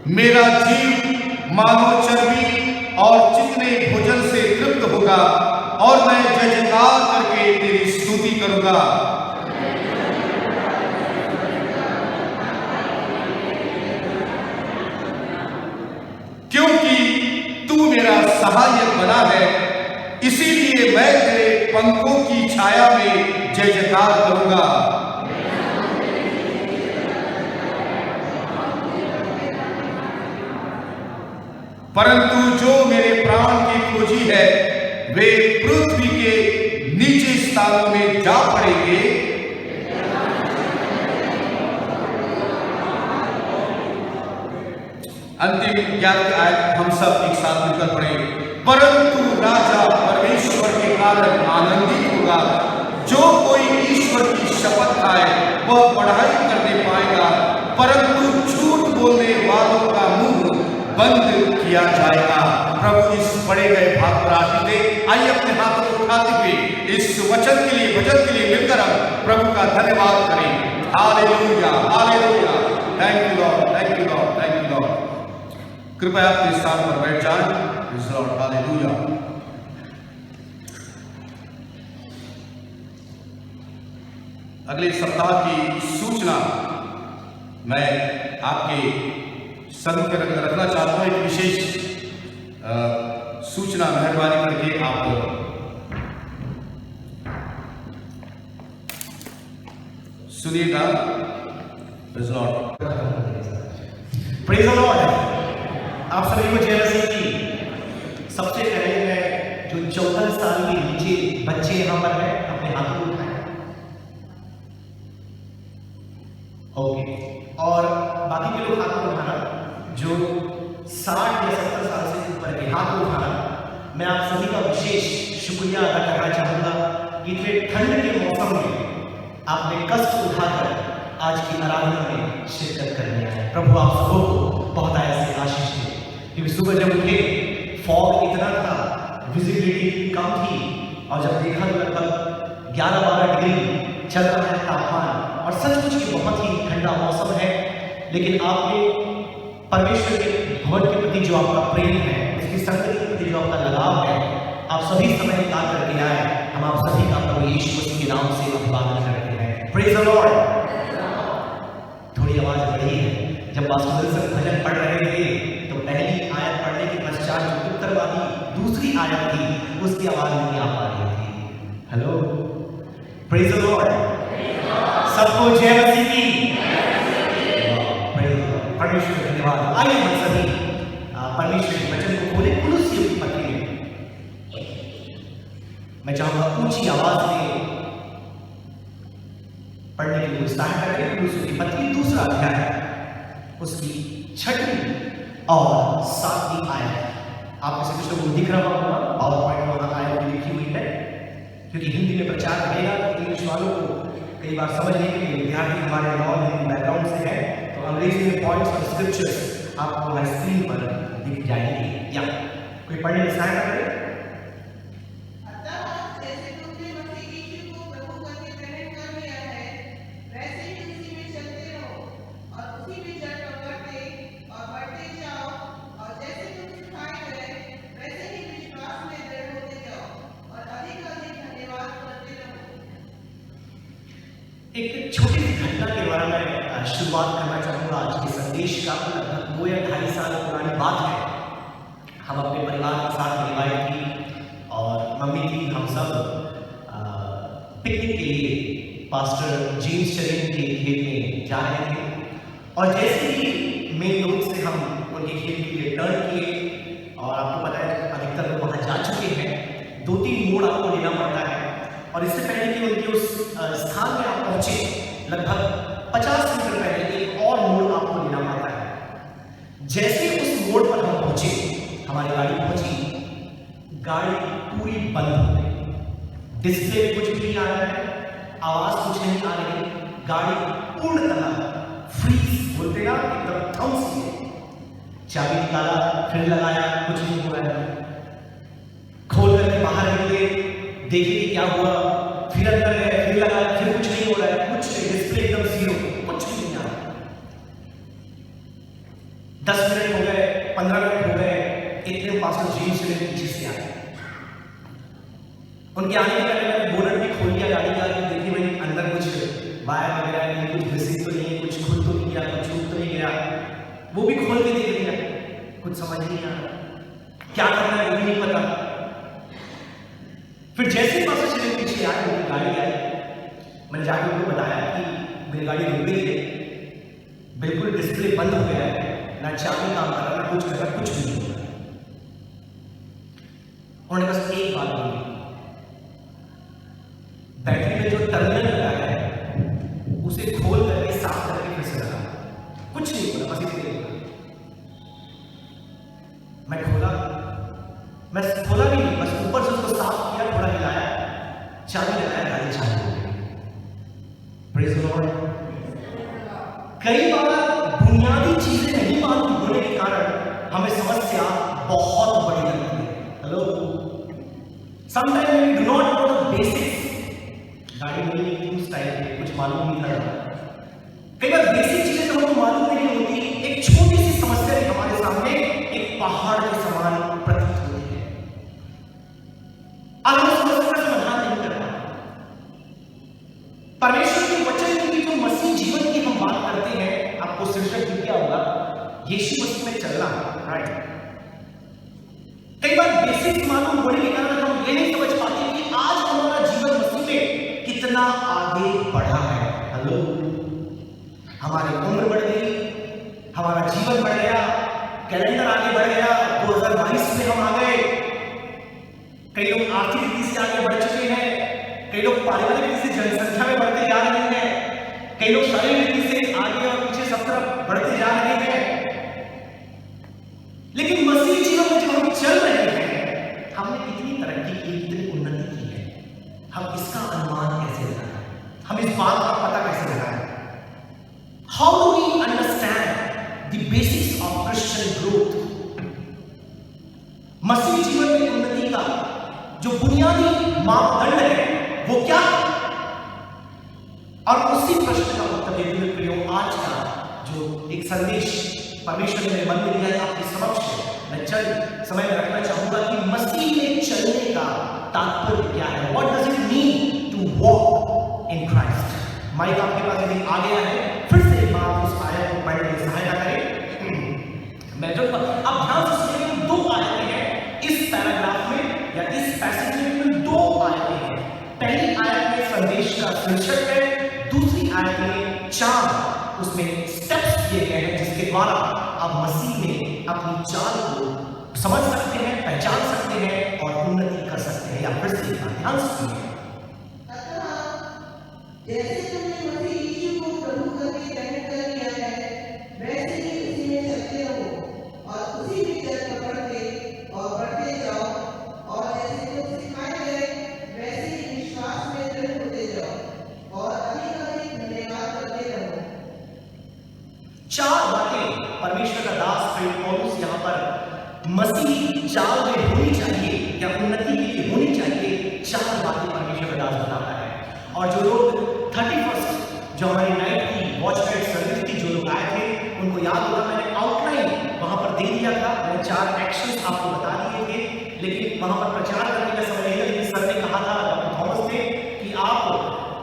मेरा जीव मानो चर्बी और चिकने भोजन से तृप्त होगा और मैं जय जयकार करके तेरी स्तुति करूंगा। क्योंकि तू मेरा सहायक बना है, इसीलिए मैं तेरे पंखों की छाया में जय जयकार करूंगा। परंतु जो मेरे प्राण की खोजी है वे पृथ्वी के नीचे स्थानों में जा पड़ेंगे। अंतिम 11 आयत हम सब एक साथ मिलकर पढ़ेंगे। परंतु राजा परमेश्वर के कारण आनंदित होगा, जो कोई ईश्वर की शपथ खाए वह बढ़ाई करने पाएगा, परंतु झूठ बोलने वालों का मुंह बंद किया जाएगा। प्रभु इस पढ़े गए भाग पर आशीष दे। आइए अपने हाथों को उठाते हुए इस वचन के लिए वचन के लिए मिलकर हम प्रभु का धन्यवाद करें। Hallelujah hallelujah. Thank you Lord, thank you Lord, thank you Lord. कृपया अपने स्थान पर बैठ जाएं। Praise Lord, hallelujah. अगले सप्ताह की सूचना मैं आपके सम्मुख रखना चाहता हूं। एक विशेष सूचना मेहरबानी करके आप सुनिएगा। Praise Lord, praise the Lord. आप सभी को जय मसीह की सबसे 14 साल के नीचे बच्चे यहाँ पर हैं, अपने हाथों को उठाएं। ओके, और बाकी के लोग हाथ को उठाना, जो 60 या 70 साल से ऊपर के हाथ को उठाना। मैं आप सभी का विशेष शुक्रिया अदा करना चाहूंगा कि इतने ठंड के मौसम में आपने कष्ट उठाकर आज की आराधना में शिरकत करनी है। प्रभु आप सबको बहुत ऐसे आशीष दे, क्योंकि सुबह जब उठे फॉग इतना था, विजिबिलिटी कम थी, और जब देखा तो लगभग 11-12 डिग्री चल रहा है तापमान, और सचमुच की बहुत ही ठंडा मौसम है। लेकिन आपने परमेश्वर के भवन के प्रति जो आपका प्रेम है, उसकी संगति के प्रति जो आपका लगाव है, आप सभी समय निकाल करके आए। हम आप सभी का प्रभु यीशु मसीह के नाम से अभिवादन करते हैं। Praise the Lord. थोड़ी आवाज बढ़ी है। जब पास्टर सर भजन पढ़ रहे थे तो पहली आयत पढ़ने के पश्चात जो उत्तरवादी दूसरी आयत थी, उसकी आवाज नहीं आ पा रही थी। Hello, praise the Lord. सबको जय मसीह की। परमेश्वर धन्यवाद। आइए हम सभी परमेश्वर के वचन को खोले कुलुस्सियों की पत्री में। मैं चाहूंगा ऊंची आवाज में पढ़ने के लिए उत्साह करें। कुलुस्सियों की पत्री 2 अध्याय, उसकी 6वीं और 7वीं आयत। आप में से कुछ लोगों को दिख रहा होगा, पावर पॉइंट वहां आयत भी लिखी हुई है, क्योंकि हिंदी में प्रचार रहेगा तो इंग्लिश वालों को कई बार समझने के लिए, विद्यार्थी हमारे नॉन हिंदी बैकग्राउंड से है, तो अंग्रेजी में पॉइंट्स और स्क्रिप्चर्स आपको हमारी स्क्रीन पर दिख जाएंगे। या कोई पढ़ने में सहायता करे? एक छोटी सी घटना के बारे में शुरुआत करना चाहूँगा आज के संदेश का। लगभग 2 या 2.5 साल पुरानी बात है। हम अपने परिवार के साथ रिवाइट की और मम्मी थी, हम सब पिकनिक के लिए पास्टर जेम्स चरिन के खेत में जा रहे थे, और जैसे ही मेन रोड से हम उनके खेत के लिए टर्न किए, और आपको पता है अधिकतर लोग वहाँ जा चुके हैं, 2-3 मोड़ आपको लेना पड़ता है, और इससे पहले कि उनके उस स्थान में आप पहुंचे, लगभग 50 मीटर पहले एक और मोड़ आपको लेना पड़ता है। जैसे उस मोड़ पर हम पहुंचे, हमारी गाड़ी पहुंची, गाड़ी पूरी बंद हो गई। डिस्प्ले में कुछ भी नहीं आ रहा है, आवाज कुछ नहीं आ रही, गाड़ी पूर्णतः फ्रीज बोलते ना, एकदम थम सी है। चाबी निकाला, फिर लगाया, कुछ नहीं हो रहा है। खोल करके बाहर निकले, देखिए कि क्या हुआ, फिर अंदर गए, फिर लगाया, फिर कुछ नहीं हो रहा है, कुछ नहीं, डिस्प्ले एकदम 0, कुछ भी नहीं आ रहा। 10 मिनट हो गए, 15 मिनट हो गए, इतने पास्टर जेम्स चरिन पीछे से आए। उनके आने के पहले मैंने बोनट भी खोल लिया गाड़ी का, देखिए भाई अंदर कुछ वायर वगैरह नहीं, कुछ घिसी तो नहीं, कुछ खुद तो नहीं गया, कुछ छूट तो नहीं गया। वो भी खोल के देख लिया, कुछ समझ नहीं आ रहा, क्या करना है वो भी नहीं पता। फिर जैसे ही पास्टर चरिन पीछे आए, उनकी गाड़ी आई, मैंने जाकर उनको बताया कि मेरी गाड़ी रुक गई है, बिल्कुल डिस्प्ले बंद हो गया है, ना चाबी काम कर रहा, ना कुछ कर रहा, कुछ भी नहीं हो रहा। उन्होंने बस एक बात बोली, बैटरी में जो टर्मिनल लगा है उसे खोल करके साफ करके फिर से लगा। कुछ नहीं बोला, बस इतने बोला। मैं खोला भी नहीं, बस ऊपर से उसको साफ किया, थोड़ा हिलाया, चाबी लगाया, गाड़ी चालू हो गई। Praise the Lord. कई बार बुनियादी चीजें नहीं मालूम होने के कारण हमें समस्या बहुत बड़ी लगती है। Hello, sometimes we do not know the basics. गाड़ी में उस टाइम पे कुछ मालूम नहीं था। कई बार बेसिक चीजें तो हमको मालूम नहीं होती, एक छोटी सी समस्या भी हमारे सामने एक पहाड़ के समान प्रतीत होती है। आज हम समस्या का समाधान नहीं कर पाते। परमेश्वर के वचन की जो मसीह जीवन की हम बात करते हैं, आपको शीर्षक भी क्या होगा, यीशु मसीह में चलना, राइट। कई बार बेसिक मालूम होने के कारण हम ये नहीं समझ पाते कि आज हमारा जीवन मसीह में कितना आगे बढ़ा है। हेलो, हमारी उम्र बढ़ गई, हमारा जीवन बढ़ गया, कैलेंडर आगे बढ़ गया, 2022 में हम आ गए। कई लोग आर्थिक रीति से आगे बढ़ चुके हैं, कई लोग पारिवारिक रीति से जनसंख्या में बढ़ते जा रहे हैं, कई लोग शारीरिक रीति से आगे और पीछे सब तरफ बढ़ते जा रहे हैं। लेकिन मसीह जीवन में जब हम चल रहे हैं, हमने कितनी तरक्की की, कितनी उन्नति की है, हम इसका अनुमान कैसे लगाएं, हम इस बात का पता कैसे लगाएं? How do we understand the basics of Christian growth? मसीह जीवन में उन्नति का जो बुनियादी मापदंड है वो क्या है? और उसी प्रश्न का उत्तर देते हुए प्रियो, आज का जो एक संदेश परमेश्वर ने मेरे मन में दिया है आपके समक्ष मैं चंद समय में रखना चाहूंगा कि मसीह में चलने का तात्पर्य क्या है। What does it mean to walk in Christ? Mic आपके पास यदि आ गया है, फिर से एक बार उस आयत को पढ़ने में सहायता करें। मैं जो अब ध्यान से सुनिए, दो आयतें हैं इस पैराग्राफ में या इस पैसेज में, दो आयतें हैं। पहली आयत में संदेश का शीर्षक है, दूसरी आयत में 4 उसमें स्टेप्स दिए गए हैं जिसके द्वारा आप मसीह में अपनी चाल को समझ सकते हैं, पहचान सकते हैं और उन्नति कर सकते हैं। या फिर से ध्यान से सुनिए। जैसे तुमने मसीह यीशु को प्रभु करके ग्रहण कर लिया है, वैसे ही उसी में चलते रहो और उसी में चल पकड़ते और बढ़ते जाओ, और जैसे तुम सिखाए गए वैसे ही विश्वास में दृढ़ होते जाओ और अधिक धन्यवाद करते रहो। 4 बातें परमेश्वर का दास प्रेरित पौलुस यहाँ पर मसीह चाल में होनी चाहिए या उन्नति के लिए होनी चाहिए, 4 बातें परमेश्वर का दास बताता है। और जो लोग 31 जो हमारी नाइट की वॉच नाइट सर्विस थी, जो लोग आए थे उनको याद होगा मैंने आउटलाइन वहां पर दे दिया था, मैंने 4 एक्शंस आपको बता दिए थे। लेकिन वहां पर प्रचार करने का समय नहीं था, लेकिन सर ने कहा था, डॉक्टर थॉमस ने, कि आप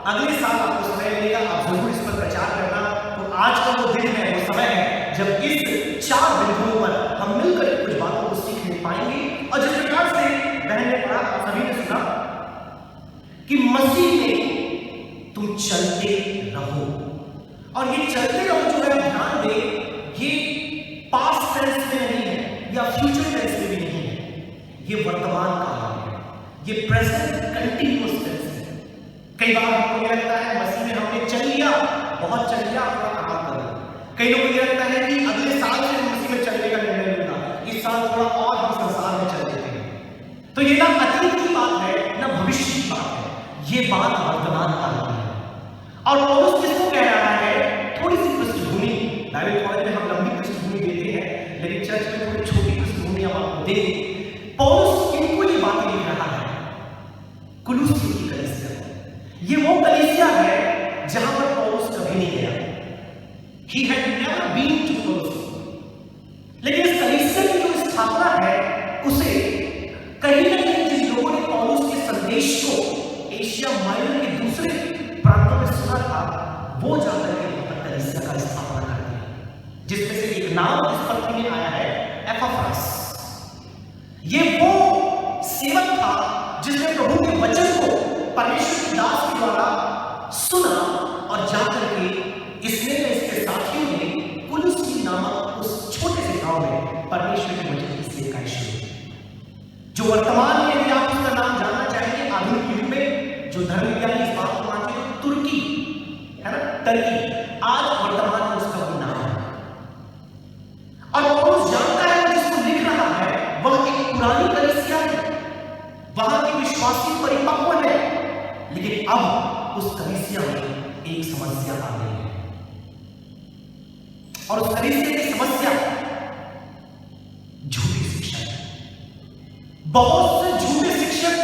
अगले साल आपको समय मिलेगा, आप जरूर इस पर प्रचार करना। तो आज का वो दिन है, वो समय है जब इस 4 बिंदुओं पर हम मिलकर कुछ बातों को सीखने पाएंगे। और जिस प्रकार से बहन ने पढ़ा, आप सभी ने सुना कि मसीह में तुम चलते रहो, और ये चलते रहो जो है ध्यान दे, ये पास्ट टेंस में नहीं है या फ्यूचर टेंस में भी नहीं है, ये वर्तमान काल है, ये प्रेजेंट कंटिन्यूअस टेंस है। कई बार हमको ये लगता है मसीह में हमने चल लिया, बहुत चल लिया, थोड़ा काम करो। कई लोगों को ये लगता है कि अगले साल से हम मसीह में चलने का निर्णय लेना, इस साल थोड़ा और हम संसार में चल देते हैं। तो ये ना अतीत की बात है ना भविष्य की बात है, ये बात वर्तमान काल की है। और पौलुस किसको कह रहा है? थोड़ी सी पृष्ठभूमि, बाइबल कॉलेज में हम लंबी पृष्ठभूमि देते हैं, लेकिन चर्च में थोड़ी छोटी पृष्ठभूमि हम आपको दें। पौलुस किनको ये बातें लिख रहा है? कुलुस्सी की कलीसिया। ये वो कलीसिया है जहां पर पौलुस कभी नहीं गया। He had never been to Colossae। लेकिन इस कलीसिया की जो स्थापना है, उसे कहीं ना कहीं जिन लोगों ने पौलुस के संदेश को एशिया माइनर के दूसरे प्रांतों में सुना था, वो जाकर के वहां पर कलीसिया का स्थापना करते हैं, जिसमें से एक नाम इस पत्री में आया है, एपफ्रास। ये वो सेवक था जिसने प्रभु के वचन को परमेश्वर के दास के द्वारा सुना, और जाकर के इसने में इसके साथियों ने कुलुस्सी नामक उस छोटे से गांव में परमेश्वर के वचन की सेवकाई शुरू की, जो वर्तमान में यदि आप उसका नाम जानना चाहेंगे आधुनिक युग में, जो धर्म विज्ञानी इस बात को मानते हैं, तुर्की है ना, टर्की, आज वर्तमान में उसका वो नाम है। और पौलुस जानता है जिसको लिख रहा है वह एक पुरानी कलीसिया है, वहां के विश्वासी परिपक्व है, लेकिन अब उस कलीसिया में एक समस्या आ गई है, और उस कलीसिया की समस्या झूठी शिक्षा है। बहुत से झूठे शिक्षक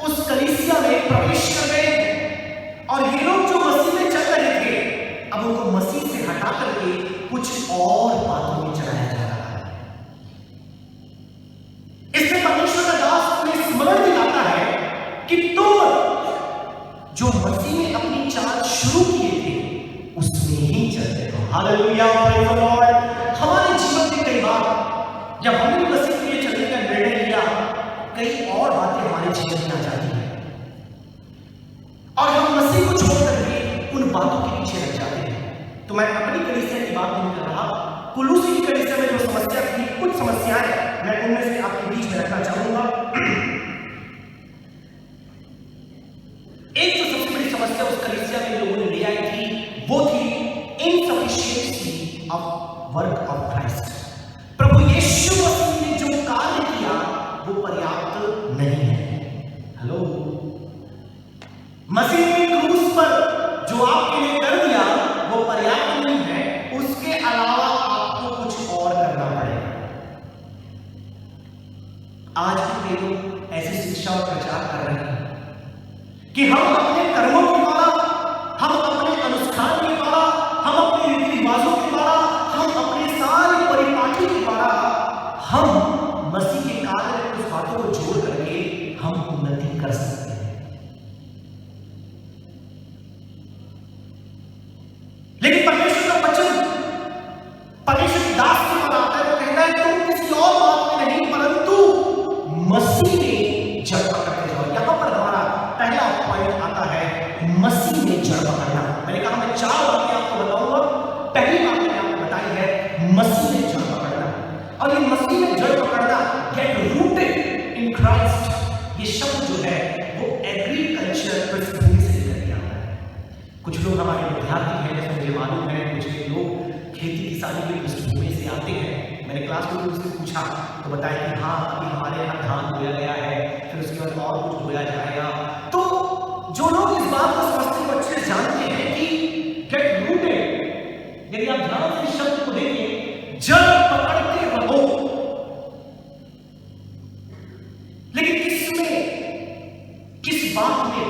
उस कलीसिया में प्रवेश कर गए, और ये लोग जो मसीह में चल रहे थे, अब उनको मसीह से हटा करके कुछ और बातों में चलाया जा रहा है। इससे परमेश्वर का दास उन्हें स्मरण दिलाता है कि तुम जो मसीह में अपनी चाल शुरू किए थे उसमें ही चलते रहो। Hallelujah, praise the Lord. हमारे जीवन में कई बार जब हमने मसीह के लिए चलने का निर्णय लिया, कई और बातें हमारे जीवन में आ जाती हैं, और हम मसीह को छोड़कर के उन बातों के पीछे लग जाते हैं। तो मैं अपनी कलीसिया की बात नहीं कर रहा, कुलुस्सी की कलीसिया में जो समस्या थी, कुछ समस्याएं मैं उनमें से आपके बीच में रखना चाहूंगा। नहीं है। हेलो, मसीह ने क्रूस पर जो आपके लिए कर दिया वो पर्याप्त नहीं है, उसके अलावा आपको कुछ और करना पड़ेगा। आज भी लोग ऐसी शिक्षा और प्रचार कर रहे हैं कि हम अपने कर्मों के द्वारा, हम अपने अनुष्ठान के द्वारा, हम अपने रीति रिवाजों के द्वारा, हम अपने सारे परिपाटी के द्वारा हम मसीह के कार्य में कुछ बातों को जोड़ करके हम उन्नति कर सकते हैं। लेकिन परमेश्वर का वचन, परमेश्वर की दास के पर आता है, वो कहता है तुम किसी और बात में नहीं परंतु मसीह में जड़ पकड़ते जाओ। यहां पर हमारा पहला पॉइंट आता है, मसीह में जड़ पकड़ना। मैंने कहा मैं 4 बातें आपको बताऊंगा। पहली बात मैंने आपको बताई है मसीह में जड़ पकड़ना, और ये मसीह में जड़ पकड़ना, गेट रूटेड इन क्राइस्ट, ये शब्द जो है वो एग्रीकल्चर पृष्ठभूमि से निकल के आता है। कुछ लोग हमारे विद्यार्थी हैं, जैसे मुझे मालूम है, कुछ लोग खेती किसानी की पृष्ठभूमि से आते हैं। मैंने क्लास में उनसे पूछा तो बताया कि हाँ अभी हमारे यहाँ धान बोया गया है, फिर उसके बाद और कुछ बोया जाएगा। तो जो लोग इस बात को समझते हैं, अच्छे जानते हैं कि गेट रूटेड, यदि आप ध्यान से इस शब्द को देखें, जड़ पकड़ते रहो। लेकिन किसमें, किस बात में,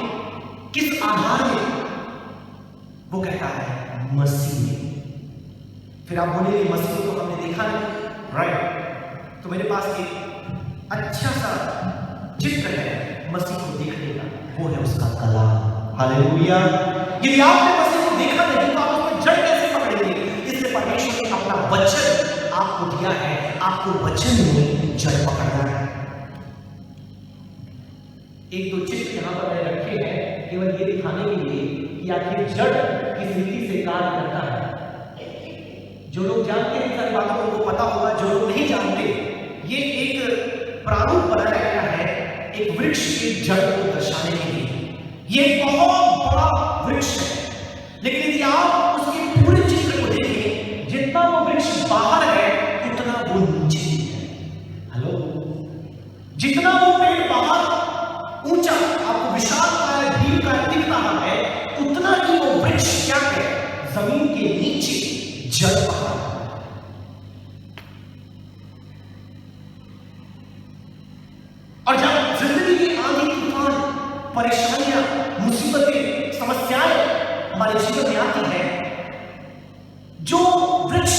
किस आधार में? वो कहता है मसीह में। फिर आप बोलेंगे मसीह को तो हमने देखा नहीं, राइट? तो मेरे पास एक अच्छा सा चित्र है मसीह को देखने का, वो है उसका कलाम। हालेलुया। यदि आपने मसीह को देखा नहीं तो आप उसमें जड़ कैसे पकड़ेंगे? इसलिए परमेश्वर ने अपना वचन आपको दिया है, आपको वचन में जड़ पकड़ना है। एक दो चित्र यहां पर मैंने रखे हैं केवल ये दिखाने के लिए कि आखिर जड़ किस रीति से कार्य करता है। जो लोग जानते हैं सारी बातों को उनको पता होगा, जो लोग नहीं जानते, ये एक प्रारूप बनाया गया है एक वृक्ष की जड़ को दर्शाने के लिए। ये बहुत बड़ा वृक्ष है, लेकिन यदि आप उसके पूरे चित्र को देखें, जितना वो वृक्ष बाहर है उतना वो नीचे है। हेलो, जितना वो पेड़ बाहर ऊंचा आपको विशालकाय भीमकाय दिख रहा है, उतना ही वो वृक्ष क्या है, जमीन के नीचे जड़ पकड़ा। और जब जिंदगी की आंधी तूफान, परेशानियां, मुसीबतें, समस्याएं हमारे जीवन में आती है, जो वृक्ष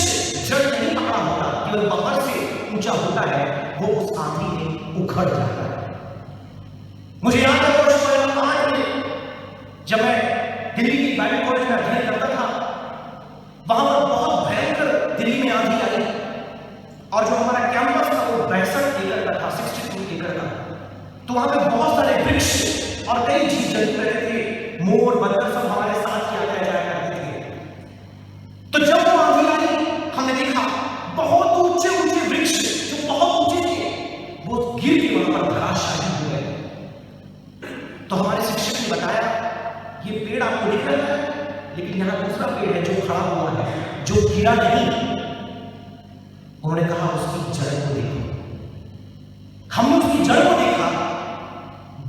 जड़ नहीं पकड़ा होता, केवल बाहर से ऊंचा होता है, वो उस आंधी में उखड़ जाता है। मुझे याद है वर्ष 2008 में जब मैं दिल्ली की बाइबल कॉलेज में अध्ययन करता था, वहां पर बहुत भयंकर दिल्ली में आंधी आई, और जो हमारा कैंपस था वो 62 एकड़ का था, 62 एकड़ का। तो वहां पे बहुत सारे वृक्ष और कई जीव जंतु रहते थे, मोर, बंदर सब हमारे साथ ही आया जाया करते थे। तो जब वो आंधी आई, हमने देखा बहुत ऊंचे ऊंचे वृक्ष जो बहुत ऊंचे थे, वो गिर के वहां पर धराशायी हो गए। तो हमारे शिक्षक ने बताया, ये पेड़ आपको दिख रहा है, लेकिन यहां दूसरा पेड़ है जो खड़ा हुआ है, जो गिरा नहीं। उन्होंने कहा उसकी जड़ को देखो। हमने उसकी जड़ को देखा,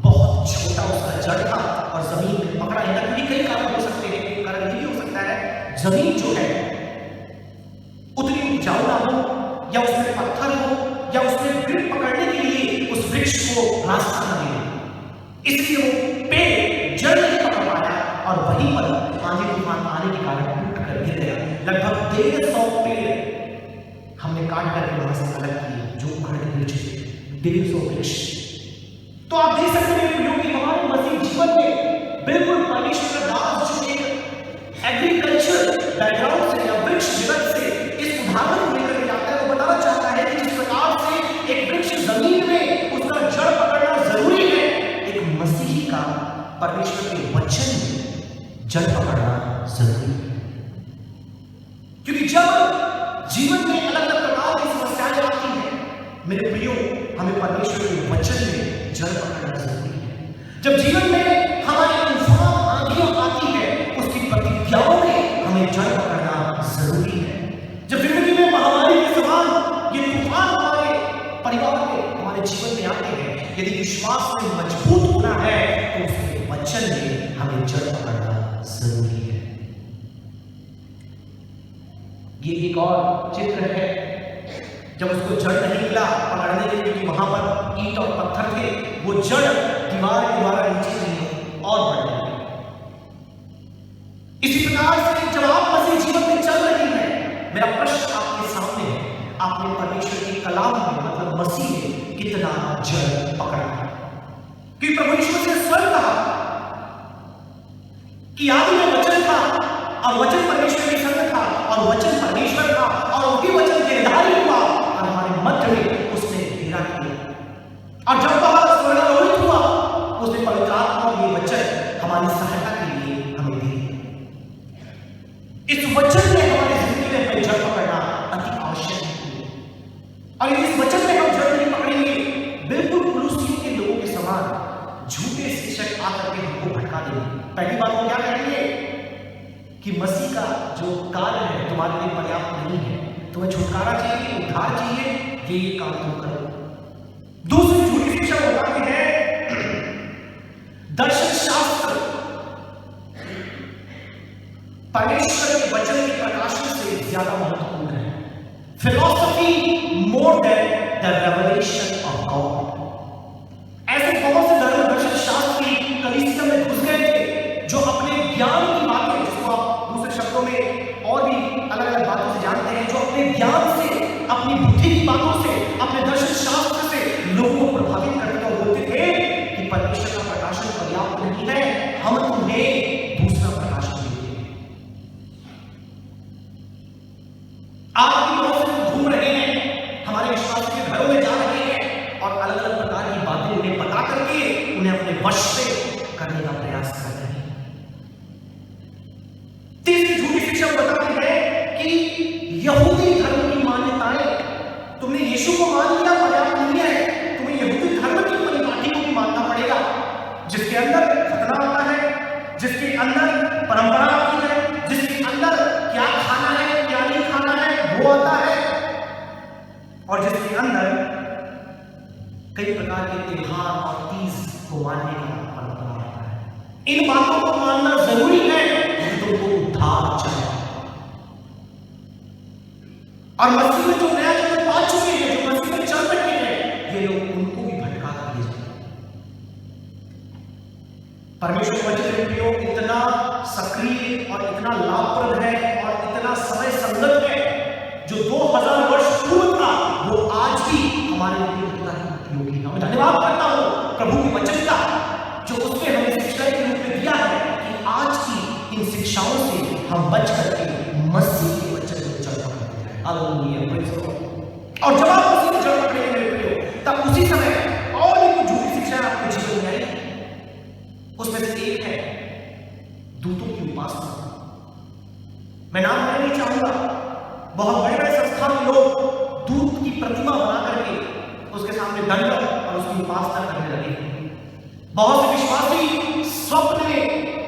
बहुत छोटा उसका जड़ था और जमीन में पकड़ा है। क्योंकि कई कारण हो सकते हैं, एक कारण ये भी हो सकता है जमीन जो है उतनी उपजाऊ ना हो, या उसमें पत्थर हो, या उसमें ग्रिप पकड़ने के लिए उस वृक्ष को रास्ता न मिले, इसलिए वो पेड़ जड़ नहीं पकड़ पाया और वहीं पर आंधी तूफान आने के कारण टूट कर गिर गया। लगभग 150 पेड़ हमने काट करके वहां से अलग किए, जो उखड़ के गिर चुके, 150 वृक्ष। तो आप देख सकते हैं कि हमारे मसीह जीवन में बिल्कुल परमेश्वर का दास जो एक एग्रीकल्चर बैकग्राउंड से या वृक्ष जगत से इस उदाहरण को लेकर जाता है, वो बताना चाहता है कि जिस प्रकार से एक वृक्ष जमीन में उसका जड़ पकड़ना जरूरी है, एक मसीही का परमेश्वर के वचन में जड़ पकड़ना जरूरी है। क्योंकि जब जीवन में अलग अलग प्रकार की समस्याएं आती हैं, मेरे प्रियो, हमें परमेश्वर के वचन में जड़ पकड़ना जरूरी है। जब जीवन में हमारे तूफान आंधियां आती है, उसकी प्रतिक्रियाओं में हमें जड़ पकड़ना जरूरी है। जब जिंदगी में महामारी के समान ये तूफान हमारे परिवार में, हमारे जीवन में आते हैं, यदि विश्वास में मजबूत होना है तो उसके वचन में हमें जड़ पकड़ना जरूरी है। ये एक और चित्र है, जब उसको जड़ नहीं मिला पकड़ने के लिए, क्योंकि वहां पर ईंट और पत्थर थे, वो जड़ दीवार के द्वारा नीचे नहीं और बढ़ गई। इसी प्रकार से जब आप मसीह जीवन में चल रही हैं, मेरा प्रश्न आपके सामने है, आपने परमेश्वर के कलाम में मतलब मसीह में कितना जड़ पकड़ा है? कि प्रभु यीशु ने स्वयं कहा कि आदि में वचन था और वचन परमेश्वर के संग था और वचन परमेश्वर था और वही वचन देहधारी हुआ और हमारे मध्य में उसने डेरा किया। और जब वह स्वर्गारोहित हुआ, उसने पवित्र आत्मा और ये वचन हमारी सहायता के लिए हमें दे दिया। इस वचन में हमारी जिंदगी में जड़ पकड़ना अति आवश्यक है। और इस वचन में हम जड़ नहीं पकड़ेंगे, बिल्कुल कुलूसियों के लोगों के समान झूठे शिक्षक आकर के हमको भटका देंगे। पहली बात वो क्या कहेंगे कि मसीह का जो कार्य है तुम्हारे लिए पर्याप्त नहीं है, तुम्हें छुटकारा चाहिए, उद्धार चाहिए, ये काम तुम करो। दूसरी झूठी शिक्षा बताते हैं दर्शन शास्त्र परमेश्वर के वचन के प्रकाशन से ज्यादा महत्वपूर्ण है। Philosophy more than the revelation of God. ऐसे बहुत से दर्शन शास्त्री कलीसिया में घुस गए थे जो अपने ज्ञान की बातें, जिसको आप दूसरे शब्दों में और भी अलग अलग बातों से जानते हैं, जो अपने ज्ञान से, अपनी बुद्धि की बातों से, अपने दर्शन शास्त्र से लोगों को प्रभावित करते और बोलते थे कि परमेश्वर का प्रकाशन पर्याप्त नहीं है, हम तुम्हें दूसरा प्रकाशन देते हैं। आज भी बहुत से लोग घूम रहे हैं, हमारे विश्वास के घरों में जा रहे हैं और अलग अलग प्रकार की बातें उन्हें बता करके उन्हें अपने वश में करने का प्रयास कर रहे हैं। तीसरी झूठी शिक्षा बताती है कि यहूदी धर्म की मान्यताएं, तुमने यीशु को मान लिया पर्याप्त नहीं है, तुम्हें यहूदी धर्म की परिपाटी को भी मानना पड़ेगा, जिसके अंदर खतना आता है, जिसके अंदर परंपरा आती है, जिसके अंदर क्या खाना है क्या नहीं खाना है वो आता है, और जिसके अंदर कई प्रकार के त्योहार और तीज को मानने का परंपरा आता है। इन बातों को मानना जरूरी है कि तुमको उद्धार चाहिए। और मसीह में जो नया जन्म पा चुके हैं, जो मसीह में चल रहे हैं, ये लोग उनको भी भटका कर ले जाते हैं। परमेश्वर के वचन में प्रयोग इतना सक्रिय और इतना लाभप्रद है और इतना समय संगत है, जो 2000 वर्ष पूर्व था वो आज भी हमारे लिए उतना ही उपयोगी है। मैं धन्यवाद करता हूं प्रभु के वचन का, जो उसने हमें शिक्षा के रूप में दिया है कि आज की इन शिक्षाओं से हम बच करके मसीह के वचन में चल सकते हैं। Hallelujah, praise the Lord. और जब आप मसीह में चल पकड़ेंगे मेरे प्रियो, तब उसी समय और भी कुछ झूठी शिक्षा आपके जीवन में आई। उसमें से एक है दूतों की उपासना। मैं नाम लेना नहीं चाहूंगा, बहुत बड़े बड़े संस्थान में लोग दूत की प्रतिमा बना करके उसके सामने दंडवत और उसकी उपासना करने लगे। बहुत से विश्वासी स्वप्न में,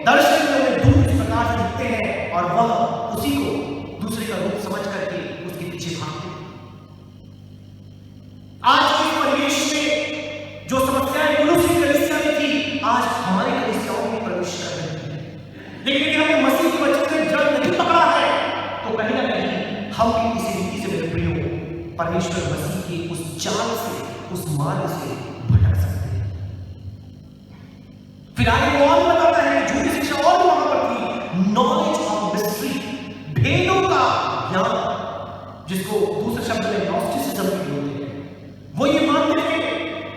दर्शन में दूत इस प्रकार से दिखते हैं और वह उसी को दूसरे का रूप समझ करके उसके पीछे भागते हैं। आज के परिवेश में जो समस्याएं कुलूसी कलीसिया में थी, आज हमारे कलीसियाओं में प्रवेश कर रही है। लेकिन यदि हमने मसीह के वचन में जड़ नहीं पकड़ा है तो कहीं ना कहीं हम भी किसी रीति से मेरे प्रियो परमेश्वर मसीह के उस चाल से, उस मार्ग से भटक सकते हैं। फिर आगे वो और बताता है, झूठी शिक्षा और भी वहां पर थी, नॉलेज ऑफ मिस्ट्री, भेदों का ज्ञान, जिसको दूसरे शब्द में नॉस्टिसिज्म भी बोलते हैं। वो ये मानते थे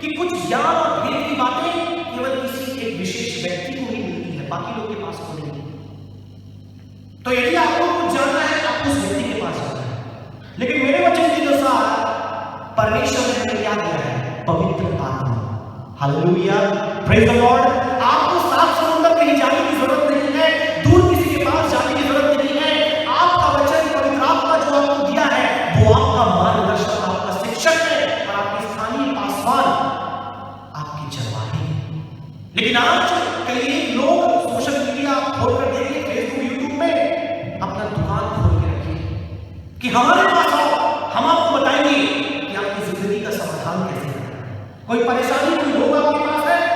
कि कुछ ज्ञान और भेद की बातें केवल किसी एक विशेष व्यक्ति को ही मिलती है, बाकी लोग के पास को नहीं। तो यदि आपको कुछ जानना है, आप उस व्यक्ति के पास जाना है। लेकिन मेरे वचन के अनुसार परमेश्वर ने हमें क्या दिया है? पवित्र आत्मा। Hallelujah, praise the Lord. आपको सात समुद्र कहीं जाने की जरूरत नहीं है, दूर किसी के पास जाने की जरूरत नहीं है। आपका वचन, पवित्र आत्मा जो आपको दिया है, वो आपका मार्गदर्शक, आपका शिक्षक है और आपके स्थानीय पासवान, आपके चरवाहे हैं। लेकिन आज कई लोग सोशल मीडिया खोल कर देखिए, फेसबुक, यूट्यूब में अपना दुकान खोल के रखिए कि हमारे पास आओ, हम आपको बताएंगे कि आपकी जिंदगी का समाधान कैसे है। कोई परेशानी, कोई रोग आपके पास है,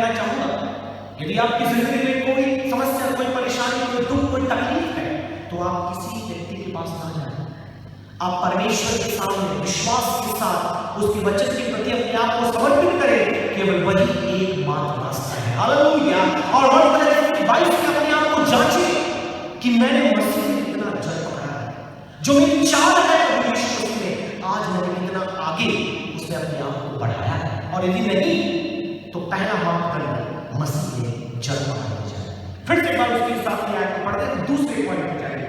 देना चाहूंगा, यदि आपकी जिंदगी में कोई समस्या, कोई परेशानी, कोई दुख, कोई तकलीफ है, तो आप किसी व्यक्ति के पास ना जाएं। आप परमेश्वर के सामने विश्वास के साथ उसके वचन के प्रति अपने आप को समर्पित करें। केवल वही एकमात्र रास्ता है। हालेलुया। और वर्ष 2022 में अपने आप को जांचें कि मैंने मसीह में कितना जल पकड़ा है, जो मेरी चाल है प्रभु यीशु मसीह में, आज मैंने कितना आगे उसने अपने आप को बढ़ाया है। और यदि नहीं तो पहला मापदंड मसीह में जल पकड़ा जाए। फिर से एक बार उसके साथ में आयत को पढ़ते हैं, दूसरे पॉइंट पे जाएंगे।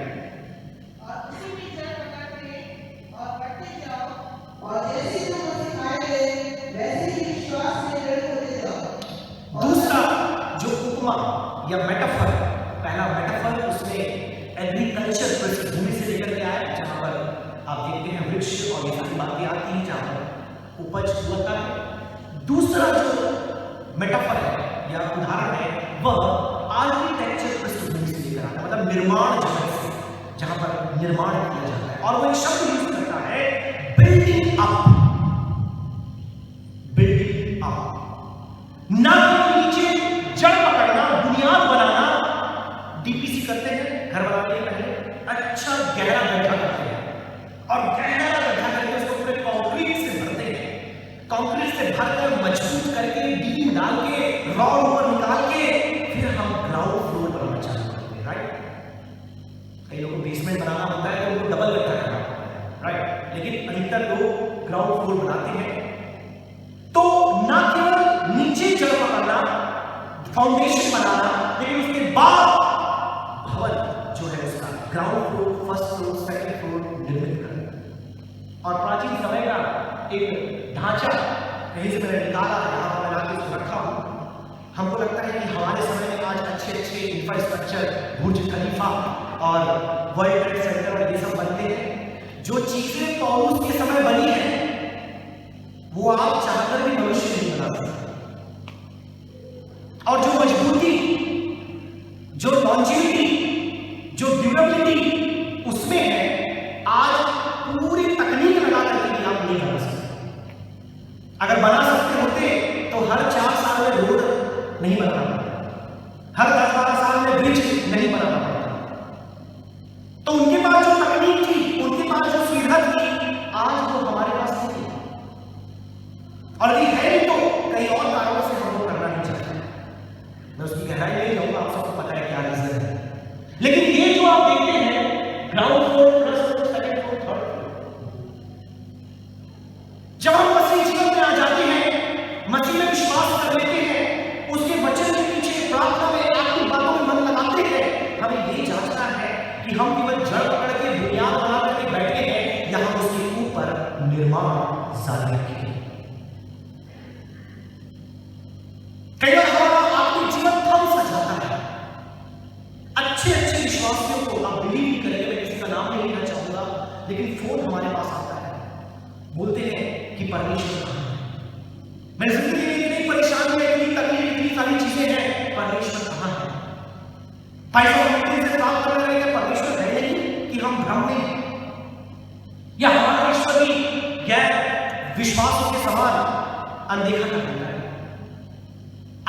और जैसे तुम सिखाए गए वैसे ही विश्वास में दृढ़ होते जाओ। दूसरा जो उपमा या मेटाफर, पहला मेटाफर उसमें एग्रीकल्चर पृष्ठभूमि से लेकर के आया, जहां पर आप देखते हैं वृक्ष और ये सारी बातें आती हैं, जहां पर उपज होता है। दूसरा जो मेटाफर है या उदाहरण है वह आर्किटेक्चर पृष्ठभूमि से लेकर आता है, मतलब निर्माण जगत से, जहां पर निर्माण किया जाता है। और वो एक शब्द यूज करता है बिल्डिंग अप। बिल्डिंग अप, ना नीचे जड़ पकड़ना, बुनियाद बनाना। डीपीसी करते हैं घर बनाने के पहले, अच्छा गहरा गड्ढा करते हैं और गहरा गड्ढा करके उसको पूरे कंक्रीट से भरते हैं। कंक्रीट से भरकर मजबूत करके बीम डाल के रॉड ऊपर निकाल के फिर हम ग्राउंड फ्लोर बनाना चालू करते हैं। राइट, कई लोगों को बेसमेंट बनाना होता है तो उनको डबल गड्ढा करना होता है। राइट, लेकिन अधिकतर लोग ग्राउंड फ्लोर बनाते हैं। तो ना केवल नीचे जड़ पकड़ना, फाउंडेशन बनाना, लेकिन उसके बाद भवन जो है उसका ground floor, first floor, second floor निर्मित करना। और प्राचीन समय का एक ढांचा कहीं से मैंने निकाला, यहाँ पर बना के उसको रखा हूं। हमको लगता है कि हमारे समय में आज अच्छे अच्छे इंफ्रास्ट्रक्चर, बुर्ज खलीफा और वर्ल्ड ट्रेड सेंटर और ये सब बनते हैं। जो चीजें पौलुस के समय बनी है वो आप चाहकर भी मनुष्य नहीं बना सकते। और जो मजबूती, जो लॉन्जिविटी, जो ड्यूरेबिलिटी उसमें है, आज पूरी तकनीक लगा करके भी आप नहीं बना सकते। अगर बना सकते होते तो हर 4 साल में रोड नहीं बनाना पड़ता, हर 10-12 साल में ब्रिज नहीं बनाना पड़ता। तो उनके पास जो तकनीक थी, उनके पास जो सुविधा थी, आज वो हमारे पास नहीं है। और यदि है तो कई और कारणों से हमको करना नहीं चाहते। मैं उसकी गहराई नहीं जाऊंगा, आप सबको पता है क्या रीजन है। लेकिन ये जो आप देखते हैं ground floor, first floor, second floor, third floor, जब हम मसीह जीवन में आ जाते हैं, मसीह में विश्वास कर लेते हैं, उसके वचन के पीछे प्रार्थना में आपकी बातों में मन लगाते हैं, हमें ये जांचना है कि हम केवल जड़ पकड़ के बुनियाद बना करके बैठे हैं या हम उसके ऊपर निर्माण जारी रखें। कई बार हमारा आत्मिक जीवन थम सा जाता है। अच्छे अच्छे विश्वासियों को आप बिलीव नहीं करेंगे, मैं किसी का नाम नहीं लेना चाहूंगा, लेकिन फोन हमारे पास आता है, बोलते हैं कि परमेश्वर कहां है, मेरी जिंदगी में इतनी परेशानी है, इतनी तकलीफ, इतनी सारी चीजें हैं, परमेश्वर कहां है। पैसा मिलने से प्राप्त कर रहे हैं, परमेश्वर है नहीं कि हम भ्रम में हैं, या हमारा ईश्वर भी गैर विश्वासों के समान अनदेखा कर देता है।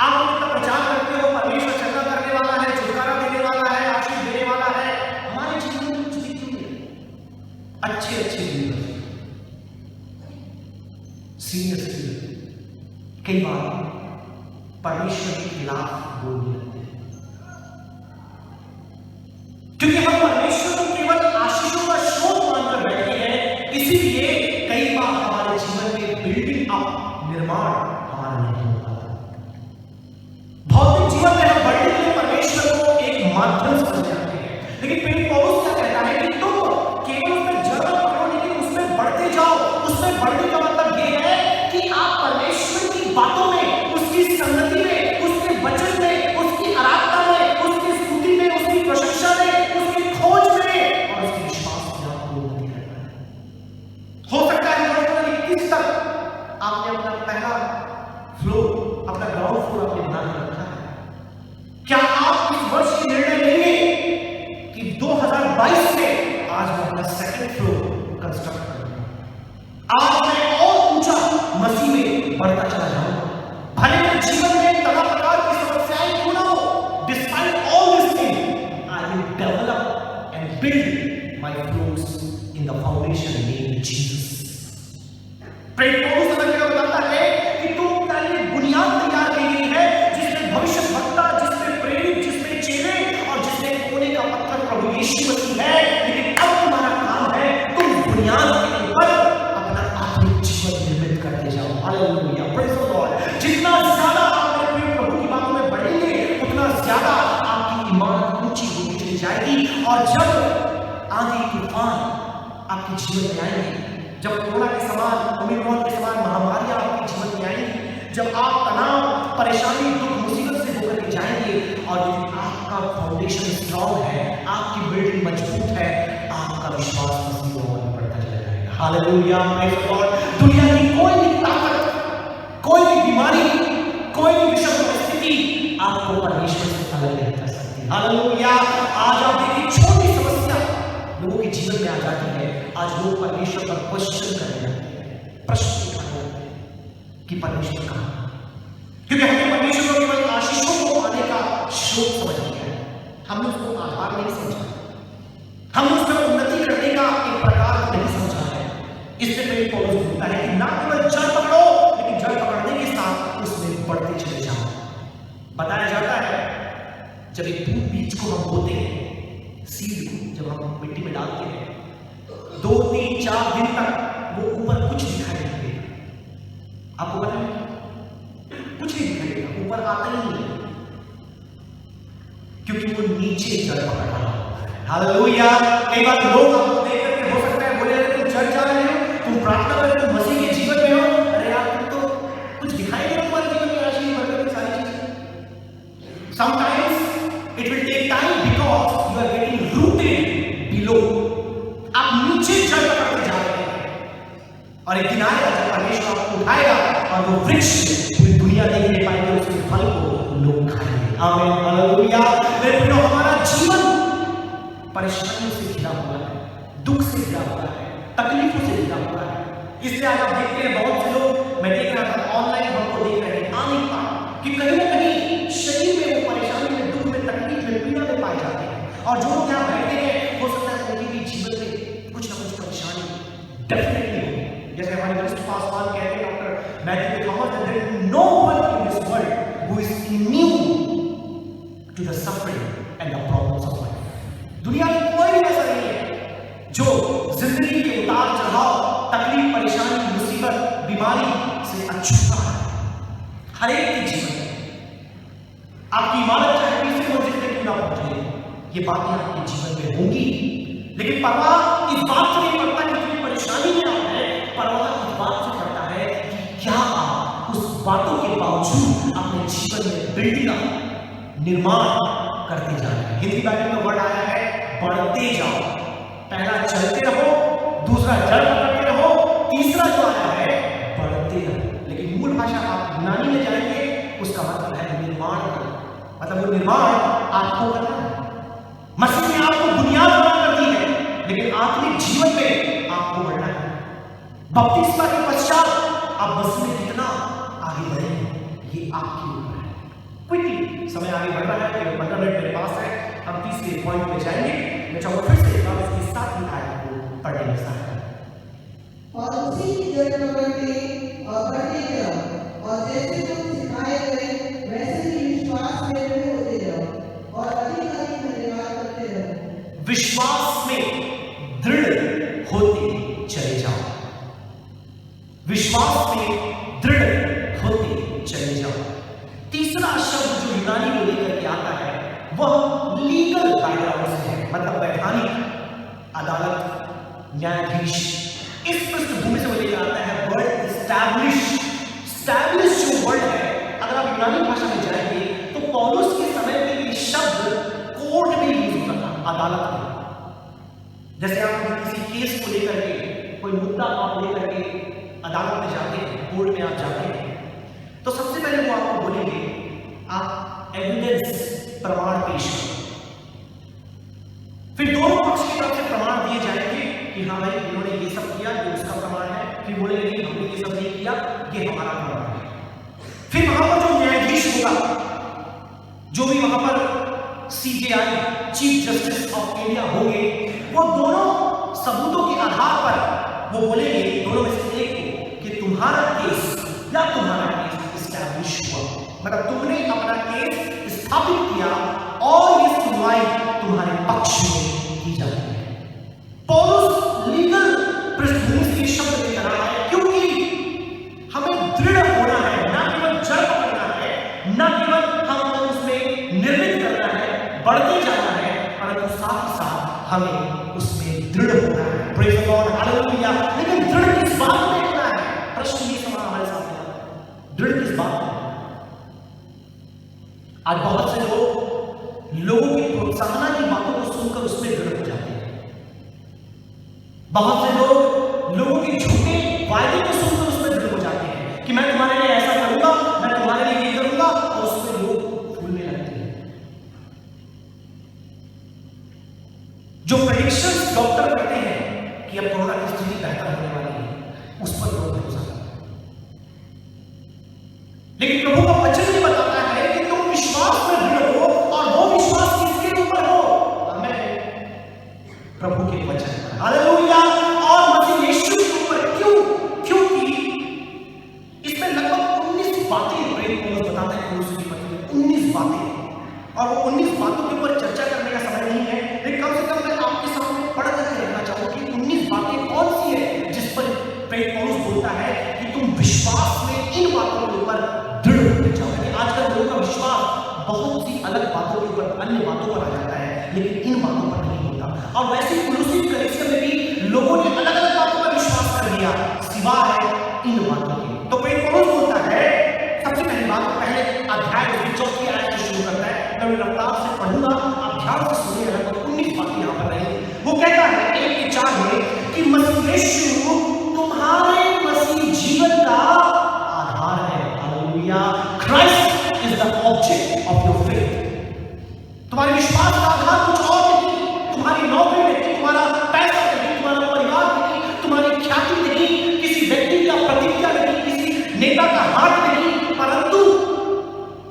आप उनका प्रचार करते हो, परमेश्वर चंगा करने वाला है, छुटकारा देने वाला है, आशीष देने वाला है, हमारे जीवन में कुछ दिख नहीं है। अच्छे अच्छे लीडर, सीनियर सिटीजन कई बार परमेश्वर के खिलाफ बोलने लगते हैं, क्योंकि हम परमेश्वर को केवल आशीषों का स्रोत मानकर बैठे हैं। इसीलिए कई बार हमारे जीवन में बिल्डिंग अप, निर्माण हमारा नहीं होता। भौतिक जीवन में हम बढ़ने के लिए परमेश्वर को एक माध्यम समझ जाते हैं, लेकिन प्रेरित पौलुस क्या कहता है कि तुम केवल उसमें जड़ पकड़ो, लेकिन उसमें बढ़ते जाओ। उसमें बढ़ने का मतलब यह है कि आप परमेश्वर की बातों में, उसकी संगति में, उसके वचन में, उसकी in the foundation name Jesus. प्रेरित पौलुस हमें बताता है कि तुम पहले बुनियाद तैयार की गई है, जिसमें भविष्यद्वक्ता, जिसमें प्रेरित, जिसमें चेले और जिसमें कोने का पत्थर प्रभु यीशु मसीह है। लेकिन अब तुम्हारा काम है तुम बुनियाद के ऊपर अपना आत्मिक जीवन निर्मित करते जाओ। Hallelujah, praise the Lord. जितना ज्यादा आप अपने प्रभु की बातों में बढ़ेंगे, उतना ज्यादा आपकी ईमान ऊंची होती चली जाएगी। और जब आंधी तूफान आपके जीवन में आएंगे, जब कोरोना के समान, ओमिक्रॉन के समान महामारियां आपके जीवन में आएंगी, जब आप तनाव, परेशानी, दुख, मुसीबत से होकर के जाएंगे, और यदि आपका फाउंडेशन स्ट्रांग है, आपकी बिल्डिंग मजबूत है, आपका विश्वास मसीह में बढ़ता चला जाएगा। Hallelujah, praise the Lord. दुनिया की कोई भी ताकत, कोई भी बीमारी, कोई भी विषम परिस्थिति आपको परमेश्वर से अलग नहीं कर सकती। हालेलुया। आज आप देखिए, छोटी समस्या लोगों के जीवन में आ जाती है, आज लोग परमेश्वर का क्वेश्चन करने लगते हैं, प्रश्न उठाते हैं कि परमेश्वर कहां? क्योंकि हमने परमेश्वर को केवल आशीषों को पाने का शौक समझ लिया है, हमने उसको आधार नहीं समझा, हमने उसमें उन्नति करने का एक प्रकार नहीं समझा है। इससे प्रेरित पौलुस बोलता है कि ना केवल जड़ पकड़ो, लेकिन जड़ पकड़ने के साथ उसमें बढ़ते चले जाओ। बताया जाता है जब एक फूल बीज को हम बोते हैं, सीड को जब हम मिट्टी में डालते हैं, 2, 3, 4 दिन तक वो ऊपर कुछ दिखाई नहीं देगा। आपको पता है कुछ नहीं दिखाई देगा, ऊपर आता ही नहीं, क्योंकि वो नीचे जड़ पकड़ रहा है। हालेलुया। कई बार लोग आपको देख करके हो सकता है बोले, तुम चर्च जा रहे हो, तुम प्रार्थना कर रहे हो, तुम मसीह के जीवन में हो, अरे यार तुम तो कुछ दिखाई नहीं तुम्हारे जीवन में आशीष बरकत सारी चीजें। Sometimes it will take time because you are getting rooted below. आप नीचे जड़ पकड़ते जा रहे हैं, और एक दिन आएगा जब परमेश्वर आपको उठाएगा और वो वृक्ष पूरी दुनिया नहीं ले पाएगी, उसके फल को लोग खाएंगे। आमीन, हालेलुया। मेरे प्रियो, हमारा जीवन परेशानियों से घिरा हुआ है, दुख से घिरा हुआ है, तकलीफों से घिरा हुआ है। इसलिए आज आप देखते हैं बहुत से लोग, मैं देख रहा था ऑनलाइन, हमको देख रहे हैं आने का कि कहीं ना कहीं शरीर में वो परेशानी में, दुख में, तकलीफ में, पीड़ा में पाए जाते हैं। और जो लोग यहाँ बैठे हैं, हो सकता है उनके भी जीवन में कुछ ना कुछ परेशानी डेफिनेटली हो। जैसे हमारे वरिष्ठ पासवान कहते हैं, doctor Matthew Thomas, there is no one in this world who is immune to the suffering and the problems of life. दुनिया में कोई भी ऐसा नहीं है जो जिंदगी के उतार चढ़ाव, तकलीफ, परेशानी, मुसीबत, बीमारी से अछूता है। हर एक के जीवन में आपकी इमारत चाहे किसी मंजिल तक क्यों ना पहुंचे, ये बातें आपके जीवन में होंगी, लेकिन परवाह इस बात से नहीं पड़ता कि कितनी परेशानी में आप हैं, परवाह इस बात से पड़ता है कि क्या आप उस बातों के बावजूद अपने जीवन में बिल्डिंग का निर्माण करते जा रहे हैं। हिंदी बाइबल में वर्ड आया है बढ़ते जाओ। पहला चलते रहो, दूसरा जड़ पकड़ते रहो, तीसरा जो आया है बढ़ते रहो। लेकिन मूल भाषा आप यूनानी में जाएंगे, उसका मतलब है निर्माण करना, मतलब वो निर्माण आपको करना है। मसीह ने आपको बुनियाद बना कर दी है, लेकिन आत्मिक जीवन में आपको बढ़ना है। बपतिस्मा के पश्चात आप मसीह में कितना आगे बढ़ेंगे, ये आपके ऊपर है। क्विकली समय आगे बढ़ रहा है, 15 मिनट मेरे पास है, हम तीसरे पॉइंट पे जाएंगे। मैं चाहूंगा फिर से इसके साथ ही आयत को पढ़ने में सहायता करें। और उसी की जड़ पकड़ते और बढ़ते जाओ, और जैसे तुम सिखाए गए वैसे ही विश्वास में दृढ़ होते जाओ, और अधिक अधिक धन्यवाद करते रहो। विश्वास में दृढ़ होते चले जाओ, विश्वास में दृढ़ होते चले जाओ। तीसरा शब्द जो यूनानी को लेकर के आता है वह लीगल बैकग्राउंड से है, मतलब वैधानिक, अदालत, न्यायाधीश। इस पृष्ठभूमि से लेकर आता है वर्ड एस्टैब्लिश। एस्टैब्लिश जो वर्ड है, अगर आप यूनानी भाषा में जाएंगे तो पौलुस के समय में ये शब्द कोर्ट में यूज होता था, अदालत में। जैसे आप किसी केस को लेकर के, कोई मुद्दा आप लेकर के अदालत में जाते हैं, कोर्ट में आप जाते हैं, तो सबसे पहले वो आपको बोलेंगे आप एविडेंस, प्रमाण पेश करो। फिर दोनों पक्ष की तरफ से प्रमाण दिए जाएंगे कि हाँ भाई इन्होंने ये सब किया, ये उसका प्रमाण है। फिर बोलेंगे नहीं, हमने ये सब नहीं किया, ये हमारा प्रमाण है। फिर वहां पर जो न्यायाधीश होगा, जो भी वहां पर CJI, chief justice of India होंगे, वो दोनों सबूतों के आधार पर वो बोलेंगे दोनों में से एक को कि तुम्हारा केस या तुम्हारा केस इस्टैब्लिश हुआ, मतलब तुमने अपना केस स्थापित किया और ये सुनवाई तुम्हारे पक्ष में की जाती है। पौलुस लीगल पृष्ठभूमि से शब्द लेकर रहा है क्योंकि हमें दृढ़ होना है, ना केवल जड़ पकड़ना है, ना केवल हम उसमें निर्मित करना है, बढ़ते जाना है, परंतु साथ ही साथ हमें उसमें दृढ़ होना है। Praise the Lord, hallelujah. लेकिन दृढ़ किस बात में होना है? प्रश्न ये सवाल हमारे सामने आता है, दृढ़ किस बात में? आज बहुत से लोगों की प्रोत्साहना की बातों को सुनकर उसमें दृढ़ हो जाते हैं। बहुत से लोगों के झूठे वायदे को सुनकर उसमें दृढ़ हो जाते हैं कि मैं तुम्हारे लिए ऐसा करूंगा, मैं तुम्हारे लिए ये करूंगा, और उसमें लोग फूलने लगते हैं। जो प्रेडिक्शंस डॉक्टर करते हैं कि अब कोरोना की स्थिति बेहतर होने वाली है, उस पर लोग भरोसा करते हैं। लेकिन प्रभु का वचन भी बताता है कि तुम विश्वास में दृढ़ हो, और वो विश्वास किसके ऊपर हो? प्रभु के वचन पर, हालेलुया, और मसीह यीशु के ऊपर। क्यों? क्योंकि इसमें लगभग 19 बातें पौलुस बताता है पौलुस की पत्री में, 19 बातें, और वो 19 बातों के ऊपर चर्चा करने का समय नहीं है, लेकिन कम से कम मैं आपके सामने पढ़ करके रखना चाहूंगा कि 19 बातें कौन सी है जिस पर पौलुस बोलता है कि तुम विश्वास में इन बातों के ऊपर दृढ़ होते जाओ। आजकल लोगों का विश्वास बहुत सी अलग बातों के ऊपर, अन्य बातों पर आ जाता है, लेकिन इन बातों पर नहीं होता। और वैसे कुलुसी कलीसिया में भी लोगों ने अलग अलग बातों पर विश्वास कर लिया सिवाय इन बातों के। तो पौलुस बोलता है, सबसे पहली बात, पहले अध्याय की 4वीं आयत से शुरू करता है। मैं रफ्तार से पढ़ूंगा, आप ध्यान से सुनिएगा, तो 19 बातें यहां पर रहेंगी। वो कहता है 1:4 में कि मसीह यीशु तुम्हारे मसीह जीवन का आधार है। Hallelujah. Christ is the object of your faith. तुम्हारे विश्वास का आधार कुछ और नहीं, तुम्हारी नौकरी नहीं, तुम्हारा पैसा नहीं, तुम्हारा परिवार नहीं, तुम्हारी ख्याति नहीं, किसी व्यक्ति का प्रतिज्ञा नहीं, किसी नेता का हाथ नहीं, परंतु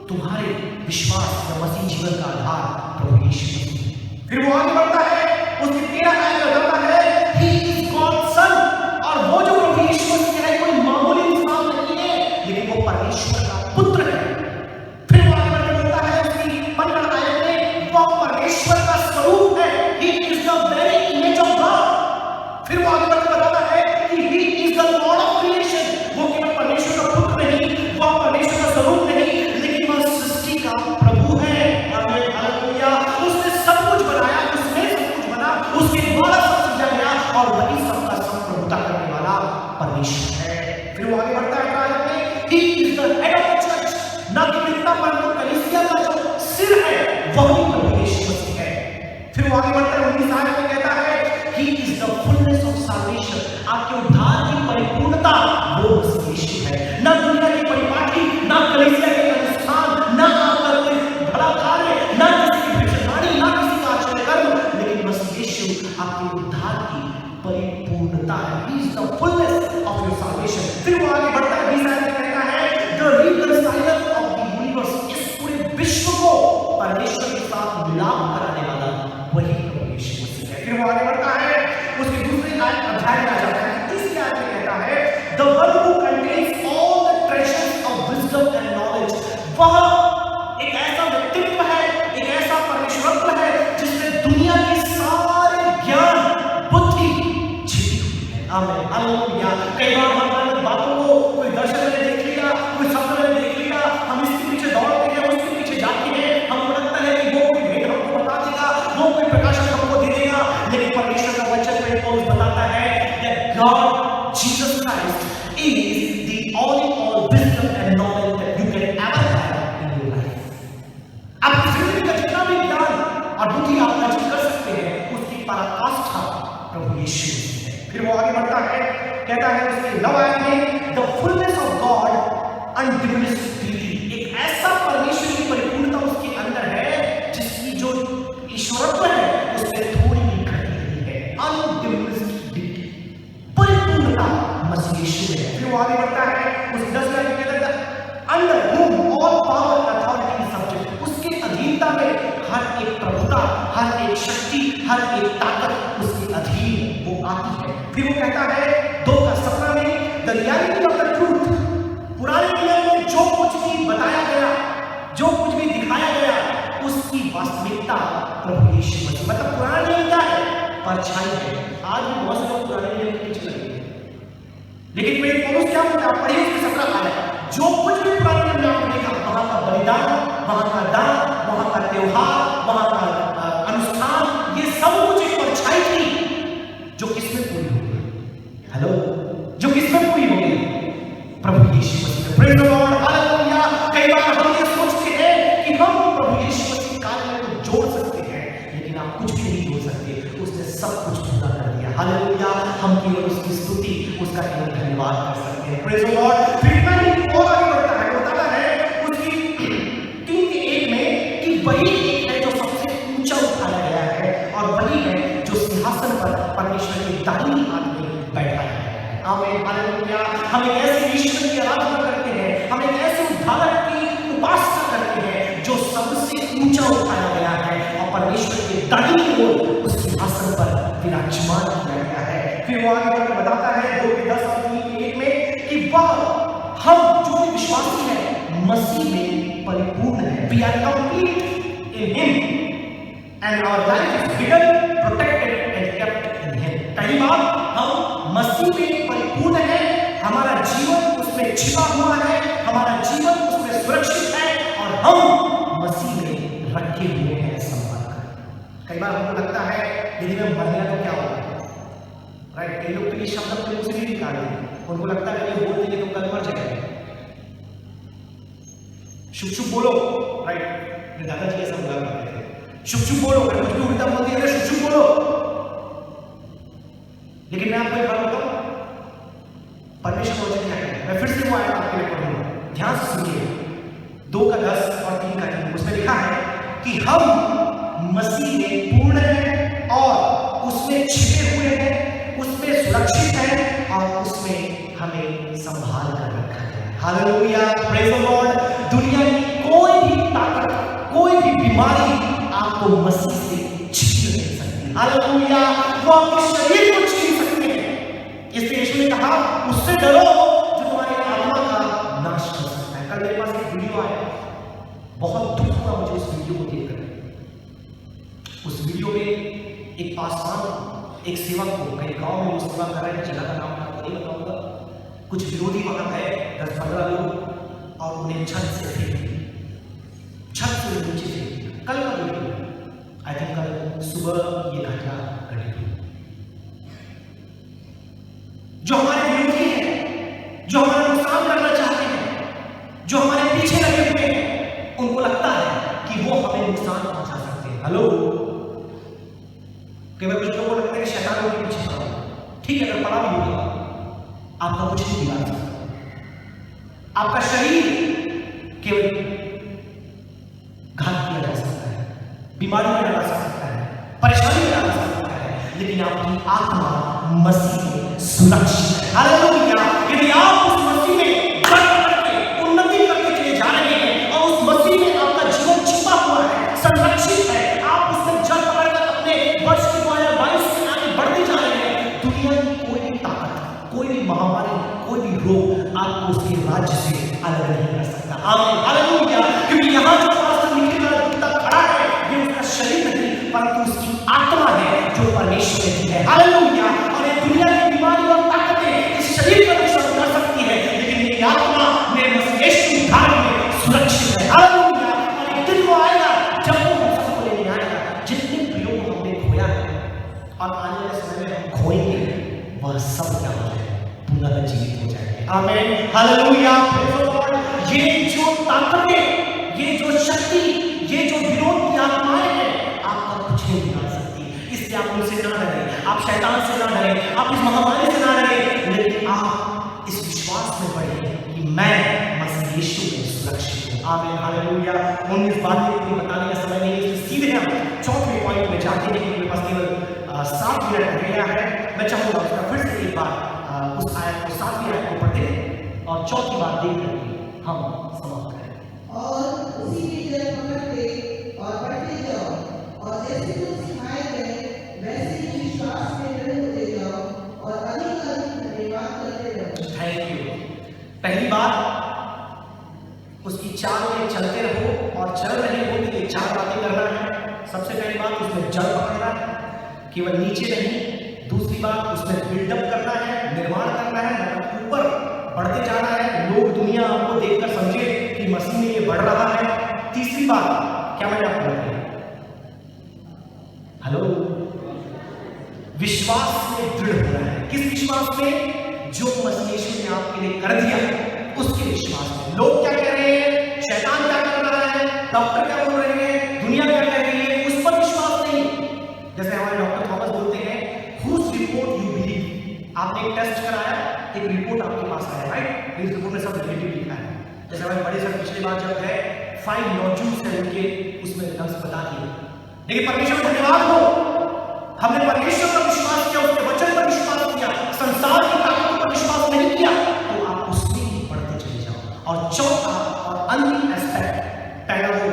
तुम्हारे विश्वास का मसीह जीवन का आधार प्रभु यीशु मसीह। फिर वो आगे बढ़ता है, उसके 13 आयत में बताता है ही इज गॉड सन, और वो जो प्रभु यीशु मसीह है कोई मामूली इंसान नहीं है, लेकिन वो परमेश्वर का पुत्र है। फिर वो आगे बढ़कर बोलता है उसकी 15 आयत में वो परमेश्वर का स्वरूप है, he is the very image of God. फिर वो आगे बढ़कर बताता है कि he is the Lord of creation, वो केवल परमेश्वर का पुत्र नहीं, वो परमेश्वर का स्वरूप नहीं, लेकिन वह सृष्टि का प्रभु है। हालेलुया। उसने सब कुछ बनाया, उसने सब कुछ बना, उसके द्वारा सब सृजा गया, और वही सबका सब प्रभुता करने वाला परमेश्वर है। फिर वो आगे बढ़ता है आयत में, he is the head of the church, ना केवल इतना परंतु कलीसिया का जो सिर है वही प्रभु यीशु मसीह है। फिर वो आगे बढ़ता है 19 आयत में कहता है he is the fullness of salvation, आपके उद्धार की परिपूर्णता वो मसीह यीशु है। ना दुनिया की परिपाटी, ना कलीसिया के अनुष्ठान, ना आपका कोई बड़ा कार्य, ना किसी की भविष्यवाणी, ना किसी का आश्चर्य कर्म, लेकिन मसीह यीशु आपके उद्धार की परिपूर्णता है। He is the fullness of your salvation. फिर वो आगे बढ़ता है 20 आयत में कहता है द रिकंसाइलर ऑफ द यूनिवर्स, इस पूरे विश्व को परमेश्वर के साथ मिलाप कराने वाला वही प्रभु यीशु मसीह है। फिर वो आगे बढ़ता है, उसके दूसरे अध्याय में आ जाता है, 30 आयत में कहता है the one who contains all the treasures of wisdom and knowledge, वह एक ऐसा व्यक्तित्व है, एक ऐसा परमेश्वरत्व है जिसमें दुनिया के सारे ज्ञान, बुद्धि छिपी हुई है। आमीन, हालेलुया। कई बार हम बातों को कोई दर्शन में देख लिया, कोई सपने में देख लिया, हम इसके पीछे दौड़ते हैं, उसके पीछे जाते हैं, हमको लगता है कि वो कोई भेद हमको बता देगा, वो कोई प्रकाशन हमको दे देगा, लेकिन परमेश्वर का वचन में पौलुस बताता है that God Jesus Christ is the all wisdom and knowledge that you can ever have in your life. आपकी जिंदगी का जितना भी ज्ञान और बुद्धि आप अर्जित कर सकते हैं, उसकी पराकाष्ठा प्रभु यीशु है। फिर वो आगे बढ़ता है, कहता है उसके 9 आयत में the fullness of God undiminished deity, एक ऐसा परमेश्वर की परिपूर्णता उसके अंदर है जिसकी जो ईश्वरत्व है उसमें थोड़ी भी घटी नहीं है। अनडिमिनिश्ड डिटी, परिपूर्णता मसीह यीशु में है। फिर वो आगे बढ़ता है, उस 10 आयत के अंदर under whom all power and authority is subject, उसके अधीनता में हर एक प्रभुता, हर एक शक्ति, हर एक ताकत उसके अधीन वो जो कुछ भी दिखाया गया उसकी वास्तविकता प्रभु यीशु मसीह, मतलब पुराना नियम क्या है? परछाई है। आज भी बहुत से लोग पुराने नियम के पीछे लगे हैं, लेकिन मेरे पौलुस क्या बोलता है? पढ़िए उसकी 17 आयत। जो कुछ भी पुराने नियम में आपने देखा, वहां का बलिदान, वहां का दान, वहां का त्योहार, वहां का अनुष्ठान, ये सब कुछ एक परछाई थी जो किसमें पूरी हो गई? हेलो, जो किसमें पूरी हो गई? प्रभु Yeshu Masih. Praise the Lord, hallelujah. कई बार हम ये सोचते हैं कि हम प्रभु यीशु मसीह कार्य को जोड़ सकते हैं, लेकिन आप कुछ भी नहीं जोड़ सकते। उसने सब कुछ पूरा कर दिया। हालेलुया। हम केवल उसकी स्तुति, उसका केवल धन्यवाद कर सकते हैं। Praise the Lord. फिर मैं और आगे बढ़ता है, बताता है उसकी 3:1 में कि वही एक है जो सबसे ऊंचा उठाया गया है और वही है जो सिंहासन पर परमेश्वर के दाहिनी हाथ में बैठा है। आमीन, हालेलुया। हम एक ऐसे ईश्वर की आराधना करते हैं, हम एक ऐसे उद्धारक की उपासना करते हैं जो सबसे ऊंचा उठाया गया है और परमेश्वर के दाहिनी ओर उस सिंहासन पर विराजमान किया गया है। फिर वो आगे बढ़कर बताता है 2:10 और 3:1 में कि वह हम जो भी विश्वासी है मसीह में परिपूर्ण है। We are complete in him and our life is hidden, protected and kept in him। पहली बात, हम मसीह में परिपूर्ण है, हमारा जीवन उसमें छिपा हुआ है, हमारा जीवन उसमें सुरक्षित है और हम मसीह में रखे हुए हैं संभाल कर। कई बार हमको लगता है यदि मैं मर गया तो क्या होगा, राइट? कई लोग तो ये शब्द अपने मुंह से भी निकाल देंगे, उनको लगता है कि बोल देंगे तो कल मर जाएंगे। शुभ शुभ बोलो, राइट? मेरे दादाजी ऐसा बोला करते थे, शुभ शुभ बोलो। अगर कुछ भी उल्टा बोल दिया शुभ शुभ बोलो। लेकिन मैं आपको एक बात बताऊं, परमेश्वर वचन क्या है? मैं फिर से वो आयत आपके लिए पढ़ूंगा, ध्यान से सुनिए। 2:10 और 3:3 उसमें लिखा है कि हम मसीह में पूर्ण हैं और उसमें छिपे हुए हैं, उसमें सुरक्षित हैं और उसमें हमें संभाल कर रखा है। Hallelujah, praise the Lord. दुनिया की कोई भी ताकत, कोई भी बीमारी आपको मसीह से छीन नहीं सकती। हालेलुया। वो आपके शरीर को छीन सकते हैं, इसलिए यीशु ने कहा उससे डरो जो तुम्हारी आत्मा का नाश कर सकता है। कल मेरे पास एक वीडियो आया, बहुत दुख हुआ मुझे उस वीडियो को देखकर। उस वीडियो में एक पासवान एक सेवक को कई गांव में वो सेवा कर रहे हैं, जगह का नाम आपको नहीं बताऊंगा, कुछ विरोधी वहां गए 10-15 लोग और उन्हें छत से फेंक दिया, छत से नीचे फेंक दिया। कल का वीडियो, आई थिंक कल सुबह ये घटना घटी थी। जो हमारे विरोधी हैं, जो हमारा नुकसान करना चाहते हैं, जो हमारे पीछे लगे हुए हैं, उनको लगता है कि वो हमें नुकसान पहुंचा सकते हैं। हेलो, केवल कुछ लोगों को लगता है कि शैतान उनके पीछे पड़ा है। ठीक है, अगर पड़ा भी होगा आपका कुछ नहीं बिगाड़ सकता। आपका शरीर केवल घात किया जा सकता है, बीमारी में डाला जा सकता है, परेशानी में डाला जा सकता है, लेकिन आपकी आत्मा मसीह में सुरक्षित है। हालेलुया। यदि आप उस मसीह में बढ़ करके उन्नति करके चले जा रहे हैं और उस मसीह में आपका जीवन छिपा हुआ है, संरक्षित है, आप उसमें जड़ पकड़कर अपने वर्ष 2022 से आगे बढ़ते जा रहे हैं, दुनिया की कोई भी ताकत, कोई भी महामारी, कोई भी रोग आपको उसके राज्य से अलग नहीं कर सकता। आमीन, हालेलुया। क्योंकि यहाँ जो पास्टर निकल वाला जूता खड़ा है, ये उसका शरीर नहीं परंतु उसकी आत्मा है जो परमेश्वर की है। हालेलुया। और ये दुनिया की बीमारी और ताकतें इस शरीर का नुकसान कर सकती है, लेकिन ये आत्मा मेरे मसीह यीशु उद्धार में सुरक्षित है। हालेलुया। और एक दिन वो आएगा जब वो हम सबको लेने आएगा, जितने प्रियों को हमने खोया है और आने वाले समय में हम खोएंगे, वह सब क्या हो जाए, पुनर्जीवित हो जाएंगे। आमीन, हालेलुया। ये जो ताकतें, ये जो शक्ति, ये जो विरोध की आत्माएं हैं, आपका कुछ नहीं बिगाड़ सकती। इसलिए आप उनसे ना डरें, आप शैतान से ना डरें, आप इस महामारी से ना डरें, लेकिन आप इस विश्वास में बढ़ें कि मैं मसीह यीशु में सुरक्षित हूँ। आमीन, हालेलुया। 19 बातें इतनी बताने का समय नहीं है, इसलिए सीधे हम चौथे पॉइंट में जाते हैं, क्योंकि मेरे पास केवल 7 मिनट रह गया है। मैं चाहूंगा उसका फिर से एक बार उस आयत को, 7वीं आयत को पढ़े और चौथी बात देख करके हम समाप्त करें। और उसी की जड़ पकड़ते और बढ़ते जाओ और जैसे तुम सिखाए गए वैसे ही विश्वास में दृढ़ होते जाओ और अधिक अधिक धन्यवाद करते रहो। Thank you. पहली बात, उसकी चाल में चलते रहो बातें करना है। सबसे पहली बात, उसमें जड़ पकड़ना है, केवल नीचे नहीं। दूसरी बात, उसमें बिल्डअप करना है, निर्माण करना है, मतलब ऊपर बढ़ते जाना है, लोग दुनिया आपको देखकर समझे कि मसीह में ये बढ़ रहा है। तीसरी बात, क्या मैंने आपको बताया? हेलो, विश्वास में दृढ़ होना है। किस विश्वास में? जो मसीह यीशु ने आपके लिए कर दिया उसके विश्वास में। लोग क्या कह रहे हैं, शैतान क्या कर रहा है, डॉक्टर क्या बोल रहे हैं, दुनिया क्या कह रही है, उस पर विश्वास नहीं। जैसे हमारे डॉक्टर थॉमस बोलते हैं, whose report you believe। आपने एक टेस्ट कराया, एक रिपोर्ट आपके पास आया, राइट? इस रिपोर्ट में सब नेगेटिव लिखा है। जैसे हमारे बड़े सर पिछली बार जब गए 5 नोड्यूल्स है उनके, उसमें रिजल्ट्स बता दिए। लेकिन परमेश्वर धन्यवाद हो, हमने परमेश्वर पर विश्वास किया, उसके वचन पर विश्वास किया, संसार की ताकत पर विश्वास नहीं किया, तो आप उसमें ही बढ़ते चले जाओ। और चौथा और अंतिम एस्पेक्ट, पहला वो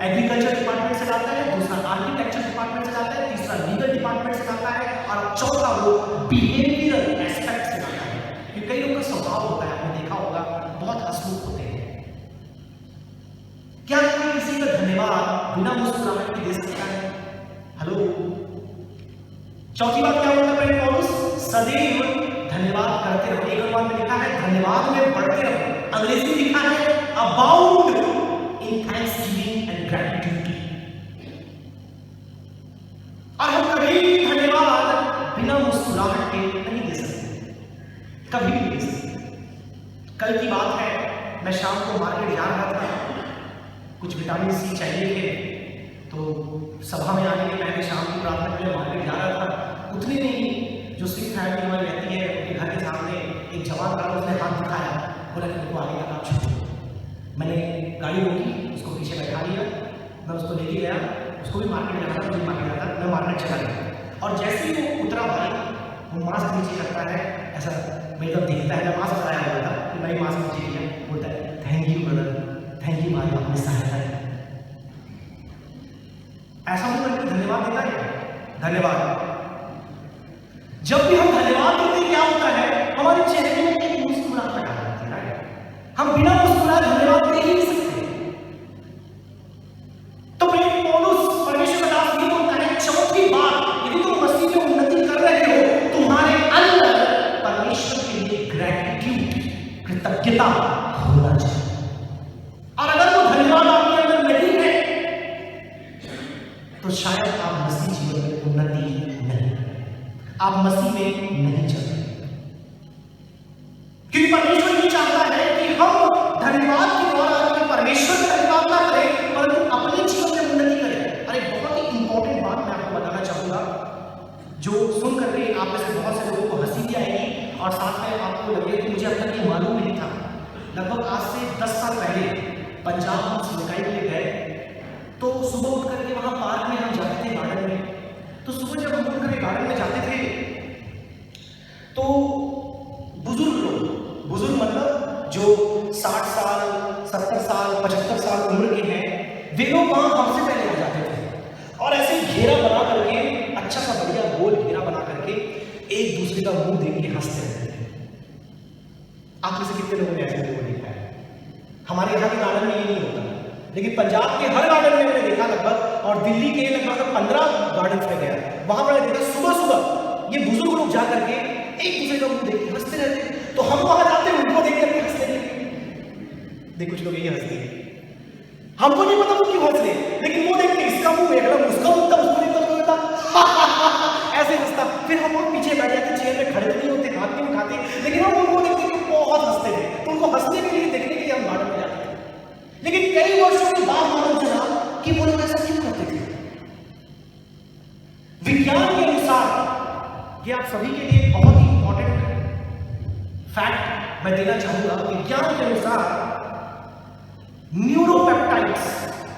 एग्रीकल्चर डिपार्टमेंट से आता है, दूसरा आर्किटेक्चर डिपार्टमेंट से आता है, तीसरा लीगल डिपार्टमेंट से आता है, और चौथा वो बिहेवियरल एस्पेक्ट से आता है। कि कई लोगों का स्वभाव होता है, आपने देखा होगा, बहुत हंसमुख होते हैं। क्या कोई किसी का धन्यवाद बिना मुस्कुराहट के दे सकता है? हेलो। चौथी बात क्या बोलता है पौलुस? सदैव धन्यवाद करते रहो। एक बार में लिखा है धन्यवाद में बढ़ते रहो। अंग्रेजी लिखा है abound in Thanksgiving and gratitude. और हम कभी धन्यवाद बिना मुस्कुराहट के नहीं दे सकते, कभी नहीं दे सकते। कल की बात है, मैं शाम को मार्केट जा रहा था, कुछ विटामिन सी चाहिए थे, तो सभा में आने के पहले शाम की प्रार्थना के लिए मार्केट जा रहा था। उतने में ही जो सिख फैमिली हमारी रहती है, उनके घर के सामने एक जवान खड़ा, उसने हाथ दिखाया, बोला कि उनको आगे का काम छोड़ो। मैंने गाड़ी रोकी, उसको पीछे बैठा लिया, मैं उसको लेके गया, उसको भी मार्केट जाना था, मुझे मार्केट जाता, मैं मार्केट चला गया। और जैसे ही वो उतरा भाई, वो मास्क नीचे करता है, ऐसा मेरे तरफ देखता है, मैं मास्क लगाया हुआ था कि भाई मास्क नीचे किया, बोलता है thank you brother, thank you भाई, आपने सहायता की। ऐसा वो करके धन्यवाद देता है। धन्यवाद, जब भी हम धन्यवाद देते हैं क्या होता है, हमारे चेहरे में एक मुस्कुराहट आ जाती है। हम बिना मुस्कुराए धन्यवाद दे ही नहीं सकते। तो पौलुस परमेश्वर का दास ये बोलता है, चौथी बात, यदि तुम मसीह में उन्नति कर रहे हो, तुम्हारे अंदर परमेश्वर के लिए ग्रैटिट्यूड, कृतज्ञता होना चाहिए। और अगर वो धन्यवाद आपके अंदर नहीं है, तो शायद आप मसीह जीवन में उन्नति नहीं, आप मसीह में नहीं चलते। क्योंकि परमेश्वर ये चाहता है कि हम धन्यवाद के द्वारा अपने परमेश्वर का धन्यवाद ना करें, परंतु अपने जीवन में उन्नति करें। और एक बहुत ही इंपॉर्टेंट बात मैं आपको बताना चाहूंगा, जो सुन करके आप में से बहुत से लोगों को हंसी भी आएगी, और साथ में आपको लगेगा कि मुझे अब तक ये मालूम नहीं था। लगभग आज से 10 साल पहले पंजाब हम सिंचाई के लिए गए, तो सुबह उठ करके वहां पार्क में हम जाते थे, गार्डन में। तो सुबह जब हम उठ करके गार्डन में जाते थे, तो बुजुर्ग लोग, बुजुर्ग मतलब जो 60 साल 70 साल 75 साल उम्र के हैं, वे लोग वहां हमसे पहले आ जाते थे, और ऐसे घेरा बना करके, अच्छा सा बढ़िया गोल घेरा बना करके एक दूसरे का मुंह देख के हंसते रहते थे। आप में से कितने लोगों ने ऐसे लोगों देखा है? हमारे यहाँ के गार्डन में ये नहीं होता, लेकिन पंजाब के हर गार्डन में मैंने देखा लगभग, और दिल्ली के लगभग 15 गार्डन में गया, वहां मैंने देखा सुबह सुबह ये बुजुर्ग लोग जा करके एक दूसरे का मुंह देख के हंसते रहते। तो हम वहां जाते हैं, उनको देख करके हंसते हैं। देख कुछ लोग ये हंसते हैं, हमको नहीं पता वो क्यों हंस रहे, लेकिन वो देख के इसका मुंह देख रहा, उसका मुंह था, उसको देखता ऐसे हंसता। फिर हम लोग पीछे बैठ जाते, चेयर में खड़े नहीं होते, हाथ नहीं उठाते, लेकिन हम उनको देखते कि बहुत हंसते थे। तो उनको हंसने के लिए, देखने के लिए हम गार्डन में जाते थे। लेकिन कई वर्षों के बाद मालूम चला कि वो लोग ऐसा क्यों करते थे। विज्ञान के अनुसार, ये आप सभी के लिए बहुत ही इंपॉर्टेंट फैक्ट मैं देना चाहूंगा। विज्ञान के अनुसार न्यूरोपेप्टाइड्स,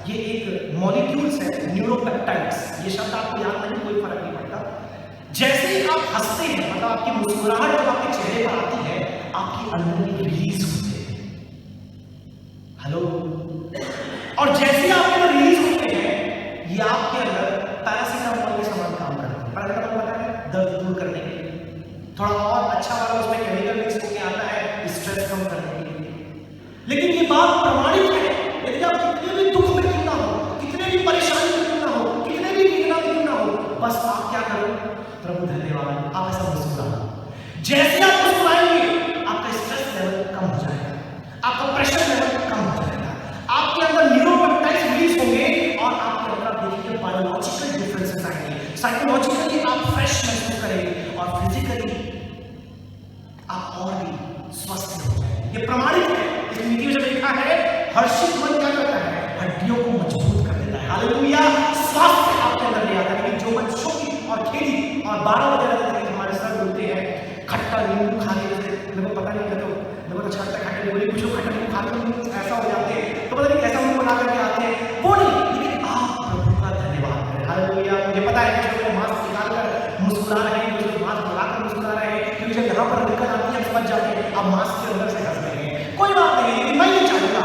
ये एक मॉलिक्यूल्स है, न्यूरोपेप्टाइड्स, ये शब्द आपको याद नहीं, कोई फर्क नहीं पड़ता। जैसे ही आप हंसते हैं, मतलब आपकी मुस्कुराहट जब आपके चेहरे पर आती है, आपकी अंदर रिलीज होते हैं। हेलो। और जैसे आपके अंदर रिलीज होते हैं, ये आपके अंदर पैरासीटामोल के समान काम करते हैं। पैरासीटामोल पता है, दर्द दूर करने के लिए, थोड़ा और अच्छा वाला उसमें केमिकल मिक्स होकर आता है स्ट्रेस कम करने के लिए। लेकिन ये बात प्रमाणित है, यदि आप कितने भी दुख में क्यों ना हो, कितने भी परेशानी हर्षित मन क्या करता है? हड्डियों को मजबूत कर देता है। हालेलुया। स्वास्थ्य आपके अंदर ले आता है। लेकिन जो मन शोकी और खेली और 12 बजे तक हमारे सर बोलते हैं खट्टा नींबू खा के, मेरे को पता नहीं क्या, तो मेरे को अच्छा लगता है खट्टा नींबू, कुछ लोग खट्टा नींबू खाते हैं ऐसा हो जाते हैं, तो पता नहीं कैसा मुंह बना करके आते हैं, वो नहीं। लेकिन आप प्रभु का धन्यवाद करें। हालेलुया। मुझे पता है कि जो मास्क निकालकर मुस्कुरा रहे हैं, जो मास्क लगाकर मुस्कुरा रहे हैं, क्योंकि जब यहाँ पर दिक्कत आती है समझ जाते हैं आप मास्क के अंदर से हंस रहे हैं। कोई बात नहीं, लेकिन मैं ये चाहूंगा,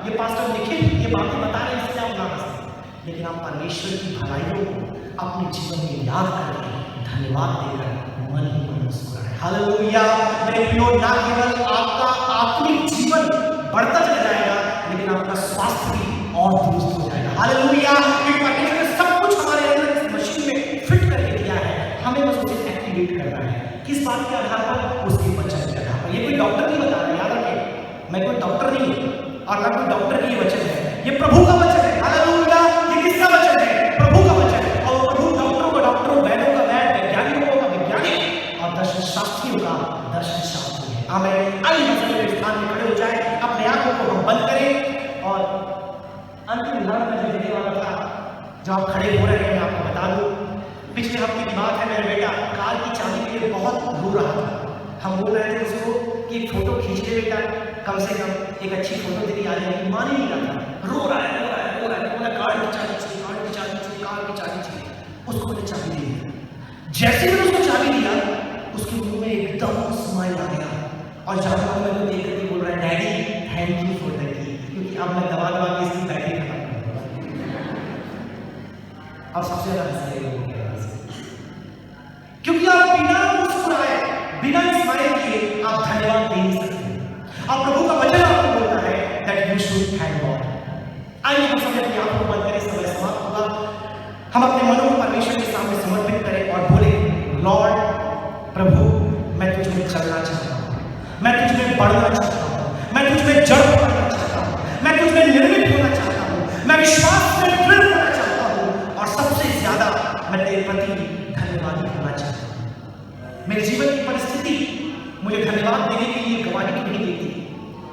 ये पास्टर निखिल ये बातें बता रहे हैं इसलिए आप ना हंसें, लेकिन आप परमेश्वर की भलाइयों को अपने जीवन में याद करके धन्यवाद देकर मन ही मन मुस्कुराएं। हालेलुया। मेरे प्रियो, ना केवल आपका आत्मिक जीवन बढ़ता चला जाएगा, लेकिन आपका स्वास्थ्य भी और दुरुस्त हो जाएगा। हालेलुया। क्योंकि परमेश्वर ने सब कुछ हमारे अंदर इस मशीन में फिट करके दिया है, हमें बस उसे एक्टिवेट करना है। किस बात के आधार पर? उसके वचन के आधार पर। ये कोई डॉक्टर नहीं बता रहा, याद रखिए, मैं कोई डॉक्टर नहीं हूं और ना कोई डॉक्टर की वचन है, ये प्रभु का वचन है। हालेलुया। ये किसका वचन है? प्रभु का वचन है। और प्रभु डॉक्टरों का डॉक्टर, वैद्यों का वैद्य, वैज्ञानिकों का वैज्ञानिक और दर्शन शास्त्रियों का दर्शन शास्त्री है। आमीन। आइए हम सभी स्थान में खड़े हो जाए, अपने आंखों को हम बंद करें और अंतिम उदाहरण मैं जो देने वाला था, जो आप खड़े हो रहे हैं, मैं आपको बता दूं, पिछले हफ्ते की बात है, मेरा बेटा कार की चाबी के लिए बहुत रो रहा था। हम बोल रहे थे उसको कि एक फोटो खींच ले बेटा, कम से कम एक अच्छी फोटो तेरी आ जाएगी। मान ही नहीं रहा था, रो रहा है, रो रहा है, रो रहा है, बोला कार की चाबी चाहिए, कार की चाबी चाहिए, कार की चाबी चाहिए। उसको मैंने चाबी दी। जैसे मैंने उसको चाबी दिया, उसके मुंह में एकदम स्माइल आ गया और जहां पर मैं देख करके बोल रहा है, daddy thank you for the key, क्योंकि अब मैं दबा दबा के इसकी बैटरी खत्म कर दूंगा। अब सबसे ज्यादा हंस रहे हो क्योंकि आप बिना मुस्कुराए, बिना स्माइल किए आप धन्यवाद दे नहीं सकते। आप प्रभु का वचन आपको बोलता है that you should thank God. आइए हम सब अपनी आंखों को बंद करें, समय समाप्त होगा। हम अपने मनों को परमेश्वर के सामने समर्पित करें और बोले, लॉर्ड प्रभु, मैं तुझ में चलना चाहता हूँ, मैं तुझ में बढ़ना चाहता हूँ, मैं तुझ में जड़ पकड़ना चाहता हूँ, मैं तुझ में निर्मित होना चाहता हूँ, मैं विश्वास में दृढ़ होना चाहता हूँ और सबसे ज्यादा मैं तेरे प्रति धन्यवादी होना चाहता हूँ। मेरे जीवन की परिस्थिति मुझे धन्यवाद देने के लिए गवाही नहीं देती।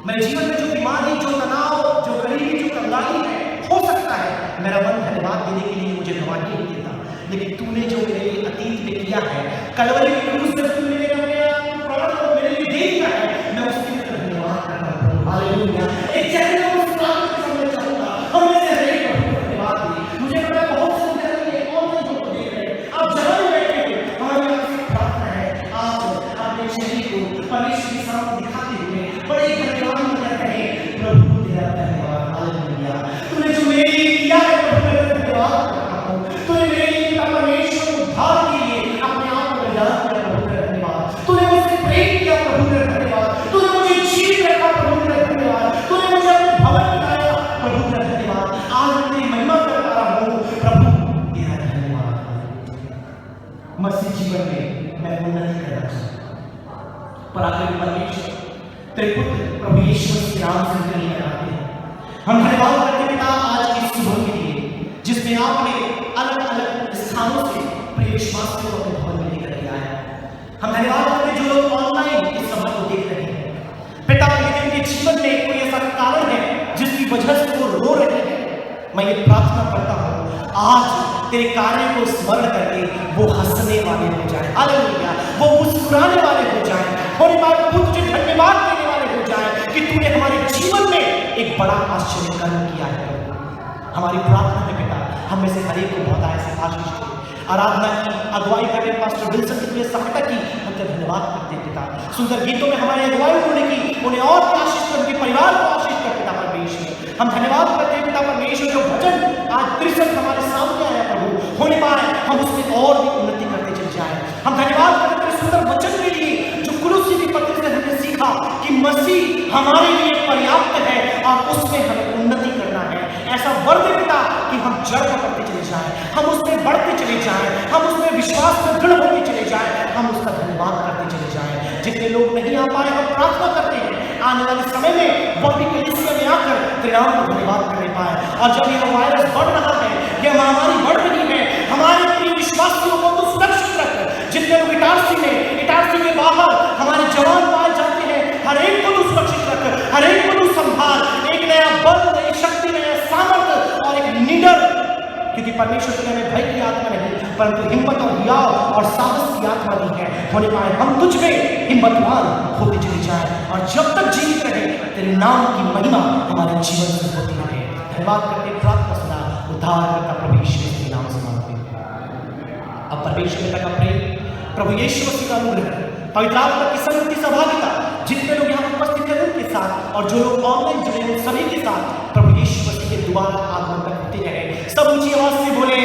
मेरे जीवन में जो बीमारी, जो तनाव, जो गरीबी, जो कंगाली है, हो सकता है मेरा मन धन्यवाद देने के लिए मुझे गवाही नहीं देता, लेकिन तूने जो मेरे लिए अतीत में किया है, कलवरी की क्रूस पर तूने मेरे प्राण को मेरे लिए दे दिया है, मैं उसके लिए धन्यवाद करता हूँ। हालेलुया। एक चेहरे को मुस्कुराने के समय चाहूंगा, हम में से हर एक प्रभु को धन्यवाद दें। मुझे पता है बहुत से लोग हैं ऑनलाइन जो देख रहे हैं, आप जहां भी बैठे हो, हमारी आपसे प्रार्थना है, आप अपने चेहरे को परमेश्वर के सामने दिखाते हुए बड़े धन्यवाद करते हैं, प्रभु तेरा धन्यवाद। हालेलुया। तूने जो मेरे लिए किया है प्रभु, तेरा धन्यवाद करता हूं। तूने मेरे लिए परमेश्वर को उद्धार के लिए अपने आप को बलिदान किया, प्रभु तेरा धन्यवाद। तूने मुझसे प्रेम किया, प्रभु तेरा धन्यवाद। तूने मुझे जीवित रखा, प्रभु तेरा धन्यवाद। तूने मुझे अपने भवन बनाया, प्रभु तेरा धन्यवाद। आज मैं तेरी महिमा कर रहा हूं, प्रभु तेरा धन्यवाद। मसीह जीवन में मैं उन्नति करना चाहता हूं। पराक्रमी परमेश्वर तेरे पुत्र प्रभु यीशु मसीह के नाम से तेरी कराते हैं। हम धन्यवाद करते हैं पिता आज की सुबह के लिए, जिसमें आपने अलग अलग स्थानों से प्रिय विश्वासियों को अपने भवन में लेकर के आया। हम धन्यवाद करते हैं जो लोग ऑनलाइन इस सभा को देख रहे हैं पिता, यदि उनके जीवन में कोई ऐसा कारण है जिसकी वजह से वो रो रहे हैं, मैं ये प्रार्थना करता हूँ आज तेरे कार्य को स्मरण करके वो हंसने वाले हो जाए। हालेलुया। वो मुस्कुराने वाले हो जाए और प्रभु तुझे धन्यवाद देने वाले हो जाए कि तूने हमारे जीवन में एक बड़ा आश्चर्य कर्म किया है। हमारी प्रार्थना है पिता, हम में से हर एक को बहुत ऐसे आशीष दे। आराधना की अगुवाई करने पास्टर विल्सन की सहायता की, हम तेरा धन्यवाद करते हैं पिता। सुंदर गीतों में हमारे अगुवाई उन्होंने की, उन्हें और आशीष कर, उनके परिवार को आशीष कर पिता परमेश्वर। हम धन्यवाद करते हैं पिता परमेश्वर, जो भजन आज 63 हमारे सामने आया प्रभु, होने पाए हम उसमें और भी उन्नति करते चले जाए। हम धन्यवाद करते हैं सुंदर वचन के लिए जो कुलुस्सी के पत्र से हमने सीखा कि मसीह हमारे लिए पर्याप्त है और उसमें हमें उन्नति करना है। ऐसा वर दे पिता कि हम जड़ पकड़ते चले जाएं, हम उसमें बढ़ते चले जाएं, हम उसमें विश्वास में दृढ़ होते चले जाएं, हम उसका धन्यवाद करते चले जाएं। जितने लोग नहीं आ पाए हम प्रार्थना करते हैं आने वाले समय में वो भी कलीसिया में आकर तेरे नाम का धन्यवाद करने पाए। और जब यह वायरस बढ़ रहा है, यह महामारी बढ़ रही है, हमारे प्रिय विश्वासियों को तो सुरक्षित रख। जितने लोग इटारसी में, इटारसी के बाहर हमारे जवान पाए जाते हैं, हर एक को तू सुरक्षित रख, हर एक को तू संभाल। एक नया बल क्योंकि परमेश्वर ने हमें भय की आत्मा नहीं परंतु हिम्मत और हियाव और साहस की आत्मा दी है। होने पाए हम तुझ में हिम्मतवान होते चले जाए और जब तक जीवित रहे तेरे नाम की महिमा हमारे जीवन में होती रहे। धन्यवाद करते प्रार्थना सुना उद्धारकर्ता प्रभु यीशु मसीह के नाम से मांगते हैं। अब परमेश्वर पिता का प्रेम, प्रभु यीशु मसीह का अनुग्रह, पवित्र आत्मा की संगति सहभागिता, जितने लोग यहाँ उपस्थित हैं उनके साथ और जो लोग ऑनलाइन जुड़े हैं सभी के साथ प्रभु यीशु मसीह के दोबारा आगमन तक होते रहे। सब ऊंची आवाज से बोले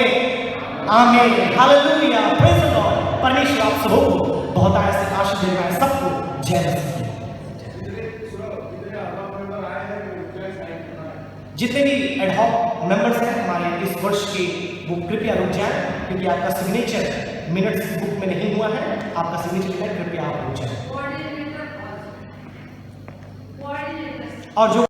आमीन, हालेलुया, प्रेज़ द लॉर्ड। परमेश्वर आप सबों को बहुत ऐसे आशीष दे रहा है। सबको जय मसीह। जितने भी एडहॉक मेंबर्स हैं हमारे इस वर्ष के वो कृपया रुक जाएं क्योंकि आपका सिग्नेचर मिनट्स बुक में नहीं हुआ है। आपका सिग्नेचर है, कृपया आप रुक जाएं। और जो